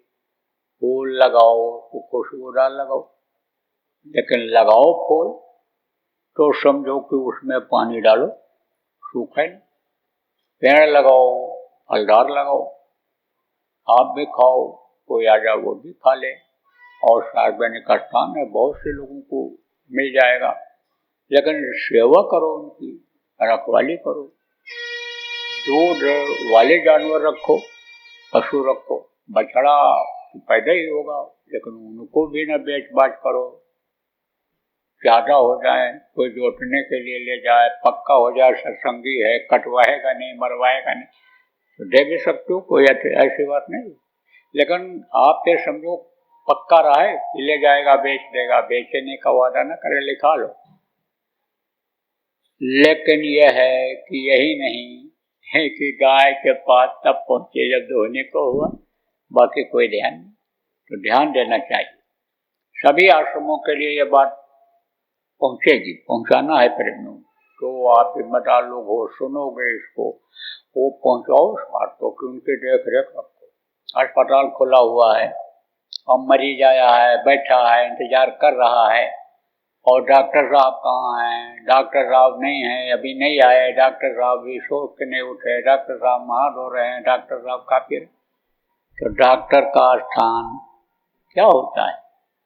फूल लगाओ तो खुशबूदार लगाओ, लेकिन लगाओ फूल तो समझो कि उसमें पानी डालो, सूखे नहीं। पेड़ लगाओ, फलदार लगाओ, आप भी खाओ, कोई आ जाए वो भी खा ले, और सार्वजनिक स्थान है, बहुत से लोगों को मिल जाएगा। लेकिन सेवा करो, उनकी रखवाली करो, दूध वाले जानवर रखो, पशु रखो, बछड़ा पैदा ही होगा, लेकिन उनको भी न बेच बाच करो। ज्यादा हो जाए, कोई जोतने के लिए ले जाए, पक्का हो जाए, सत्संगी है, कटवाएगा नहीं, मरवाएगा नहीं, तो दे भी सकते हो, कोई ऐसी बात नहीं। लेकिन आप ये समझो पक्का रहा है कि ले जाएगा बेच देगा, बेचने का वादा न करे, लिखा लो। लेकिन यह है कि यही नहीं है कि गाय के पास तब पहुंचे जब धोने को हुआ, बाकी कोई ध्यान नहीं। तो ध्यान देना चाहिए, सभी आश्रमों के लिए यह बात पहुंचेगी, पहुंचाना है प्रेमियों। तो आप जिम्मेदार लोग हो, सुनोगे इसको, वो पहुंचाओ उस बात को कि उनकी देख रेख रखो। अस्पताल खुला हुआ है, अब मरीज आया है, बैठा है, इंतजार कर रहा है, और डॉक्टर साहब कहाँ हैं? डॉक्टर साहब नहीं हैं, अभी नहीं आए, डॉक्टर साहब भी सोच के नहीं उठे, डॉक्टर साहब नहा धो रहे हैं, डॉक्टर साहब खा पी रहे। तो डॉक्टर का स्थान क्या होता है?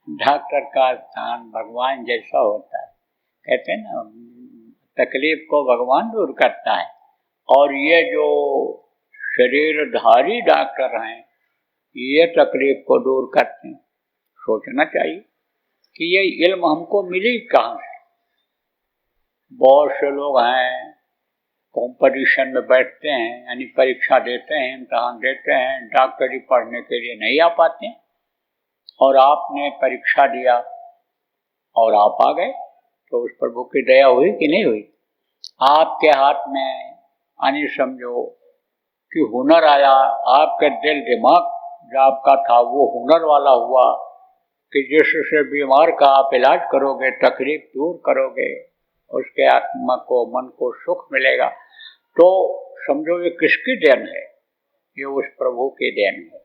डॉक्टर का स्थान भगवान जैसा होता है। कहते हैं ना, तकलीफ को भगवान दूर करता है। और ये जो शरीरधारी डॉक्टर हैं, ये तकलीफ को दूर करते हैं। सोचना चाहिए कि ये इल्म हमको मिली कहाँ से। बहुत से लोग हैं कंपटीशन में बैठते हैं, यानी परीक्षा देते हैं, इम्तहान देते हैं, डॉक्टरी पढ़ने के लिए नहीं आ पाते हैं, और आपने परीक्षा दिया और आप आ गए, तो उस प्रभु की दया हुई कि नहीं हुई? आपके हाथ में यानी समझो कि हुनर आया, आपके दिल दिमाग जो आपका था वो हुनर वाला हुआ कि जिससे बीमार का आप इलाज करोगे, तकलीफ दूर करोगे, उसके आत्मा को, मन को सुख मिलेगा। तो समझो ये किसकी देन है? ये उस प्रभु की देन है।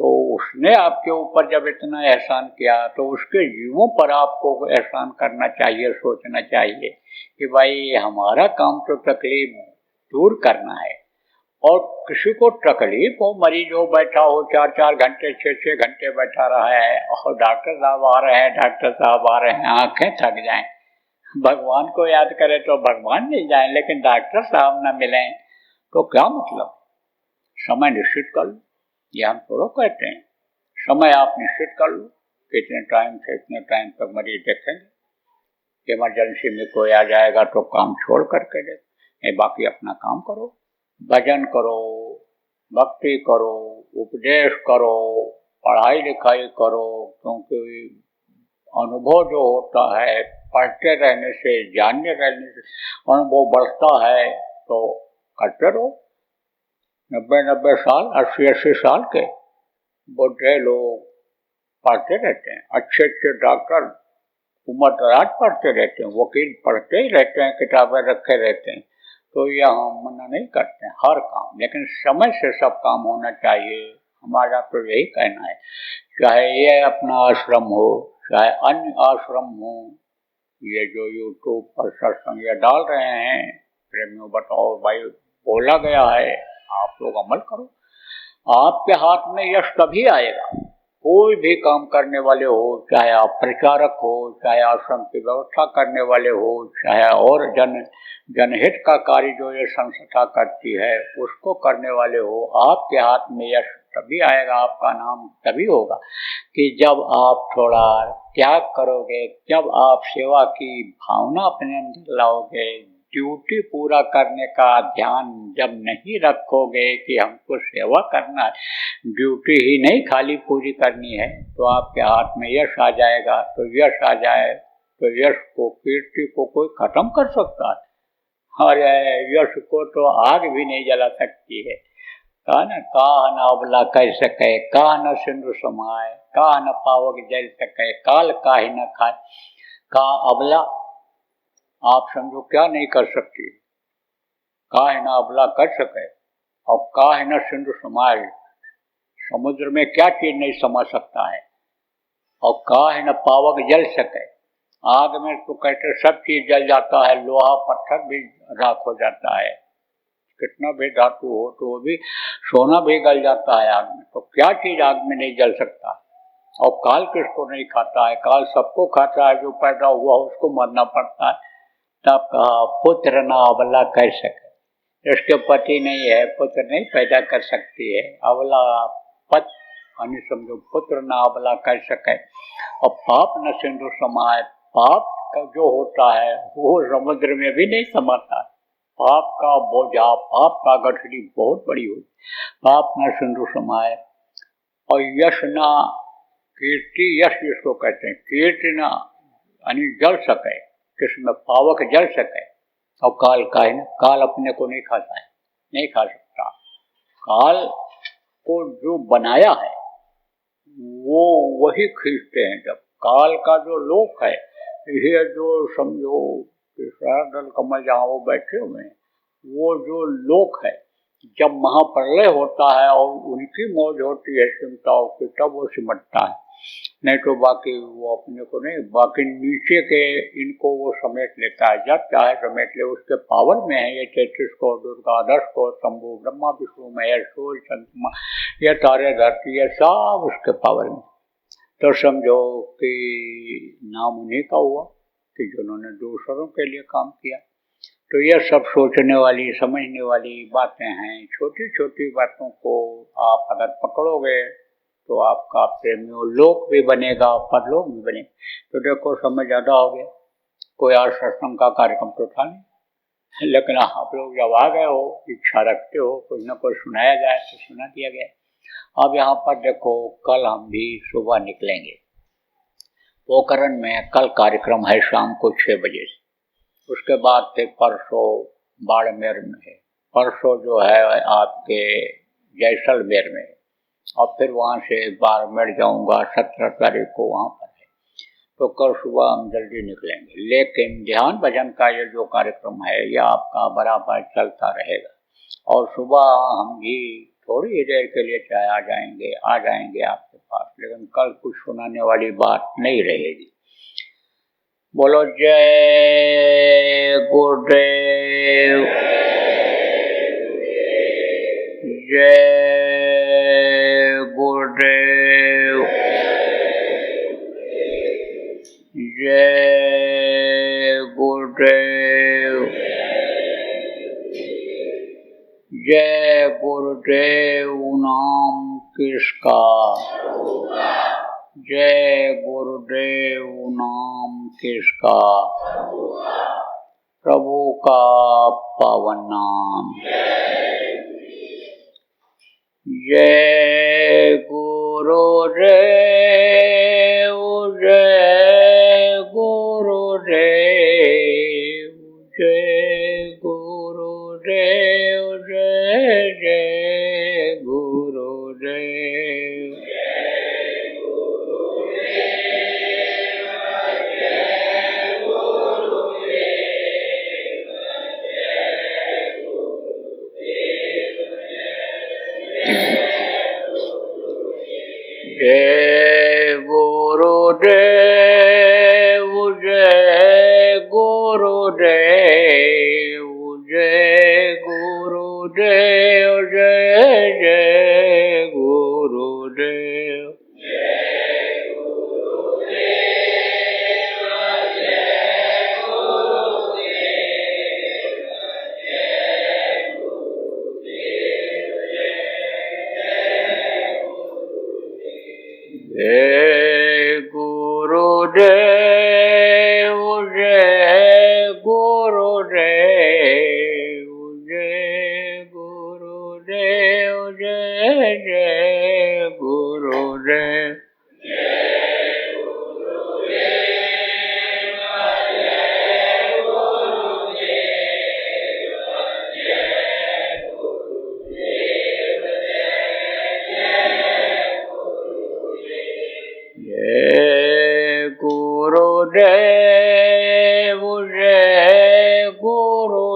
तो उसने आपके ऊपर जब इतना एहसान किया, तो उसके जीवों पर आपको एहसान करना चाहिए, सोचना चाहिए कि भाई हमारा काम तो तकलीफ दूर करना है। और किसी को तकलीफ हो, मरीज हो, बैठा हो 4-4 घंटे 6-6 घंटे बैठा रहा है, और डॉक्टर साहब आ रहे हैं, डॉक्टर साहब आ रहे हैं, आंखें थक जाएं, भगवान को याद करें तो भगवान मिल जाए, लेकिन डॉक्टर साहब न मिलें तो क्या मतलब? समय निश्चित कर लो, ये हम थोड़ा कहते हैं। समय आप निश्चित कर लो, कितने टाइम से इतने टाइम तक मरीज देखेंगे। इमरजेंसी में कोई आ जाएगा तो काम छोड़ करके देखें, बाकी अपना काम करो, भजन करो, भक्ति करो, उपदेश करो, पढ़ाई लिखाई करो, क्योंकि अनुभव जो होता है पढ़ते रहने से, जानने रहने से अनुभव बढ़ता है। तो करते रहो। 90-90 साल, 80-80 साल के बुढ़े लोग पढ़ते रहते हैं, अच्छे डॉक्टर उम्र दराज पढ़ते रहते हैं, वकील पढ़ते ही रहते हैं, किताबें रखे रहते हैं। तो यह हम मना नहीं करते हैं हर काम, लेकिन समय से सब काम होना चाहिए। हमारा तो यही कहना है, चाहे ये अपना आश्रम हो, चाहे अन्य आश्रम हो। ये जो यूट्यूब पर सत्संग ये डाल रहे हैं, प्रेमियों बताओ भाई, बोला गया है, आप लोग अमल करो। आपके हाथ में यश तभी आएगा, कोई भी काम करने वाले हो, चाहे आप प्रचारक हो, चाहे आश्रम की व्यवस्था करने वाले हो, चाहे और जनहित का कार्य जो ये संस्था करती है उसको करने वाले हो, आपके हाथ में यश तभी आएगा, आपका नाम तभी होगा कि जब आप थोड़ा त्याग करोगे, जब आप सेवा की भावना अपने अंदर लाओगे, ड्यूटी पूरा करने का ध्यान जब नहीं रखोगे कि हमको सेवा करना है, ड्यूटी ही नहीं खाली पूरी करनी है, तो आपके हाथ में यश आ जाएगा। तो यश आ जाए तो यश को, कीर्ति को कोई खत्म कर सकता है? अरे यश को तो आग भी नहीं जला सकती है। कहा न काह न अबला कर सके, काह न सिंधु समाए, काह न पावक जल सके, काल काहे न खाए। कहा अबला, आप समझो क्या नहीं कर सकती, काहे न अबला कर सके, और काहे न सिंधु समाए, समुद्र में क्या चीज नहीं समा सकता है, और काहे न पावक जल सके, आग में तो कहते सब चीज जल जाता है, लोहा पत्थर भी राख हो जाता है, कितना भी धातु हो तो वो भी, सोना भी गल जाता है आग में, तो क्या चीज आग में नहीं जल सकता। और काल किसको नहीं खाता है? काल सबको खाता है, जो पैदा हुआ उसको मरना पड़ता है। तब कहा पुत्र न अबला कर सके, इसके पति नहीं है, पुत्र नहीं पैदा कर सकती है, अबला पत यानी समझो पुत्र न अबला कर सके। और पाप न सिंधु समाए, पाप का जो होता है वो समुद्र में भी नहीं समाता। पाप का बोझा, पाप का गठरी बहुत बड़ी होती, पाप न सिंधु समाए। और यश न कीर्ति, यश जिसको कहते हैं, कीर्ति न यानी जल सके, किसमें पावक जल सके। और काल का है ना, काल अपने को नहीं खाता है, नहीं खा सकता। काल को जो बनाया है वो वही खींचते हैं। जब काल का जो लोक है, ये जो समझो दल कमल जहाँ वो बैठे हुए हैं, वो जो लोक है, जब महाप्रलय होता है और उनकी मौज होती है चिंताओं की, तब वो सिमटता है, नहीं तो बाकी वो अपने को नहीं। बाकी नीचे के इनको वो समेट लेता है, जब चाहे समेट ले, उसके पावर में है ये 33 को, दुर्गा 10 को, शंभु ब्रह्मा विष्णु महेश सूर्य चंद्रमा, ये तारे धरती, ये सब उसके पावर में। तो समझो कि नाम उन्हीं का हुआ कि जिन्होंने दूसरों के लिए काम किया। तो ये सब सोचने वाली, समझने वाली बातें हैं। छोटी छोटी बातों को आप अगर पकड़ोगे तो आपका प्रेमियों लोक भी बनेगा, परलोक भी बनेगा। तो देखो समय ज़्यादा हो गया, कोई आज सत्संग का कार्यक्रम तो था नहीं, लेकिन आप लोग जब आ गए हो, इच्छा रखते हो कुछ न कुछ सुनाया जाए तो सुना दिया गया। अब यहाँ पर देखो, कल हम भी सुबह निकलेंगे पोखरण में। कल कार्यक्रम है शाम को 6 बजे से, उसके बाद फिर परसों बाड़मेर में है, परसों जो है आपके जैसलमेर में, और फिर वहाँ से बाड़मेर जाऊँगा 17 तारीख को, वहाँ पर है। तो कल सुबह हम जल्दी निकलेंगे, लेकिन ध्यान भजन का ये जो कार्यक्रम है ये आपका बराबर चलता रहेगा। और सुबह हम भी थोड़ी देर के लिए चाहे आ जाएंगे आपके पास, लेकिन कल कुछ सुनाने वाली बात नहीं रहेगी। बोलो जय गुरुदेव, जय गुरुदेव, जय गुरुदेव, जय गुरुदेव नाम किसका, जय गुरुदेव नाम किसका, प्रभु का पावन नाम। जय गुरुदेव, जय गुरुदेव, जय गुरुदेव, जय जय गुरुदेव। जय गुरुदेव, जय गुरुदेव, जय गुरुदेव, जय जय गुरुदेव। जय गुरुदेव, जय गुरुदेव,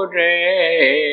रे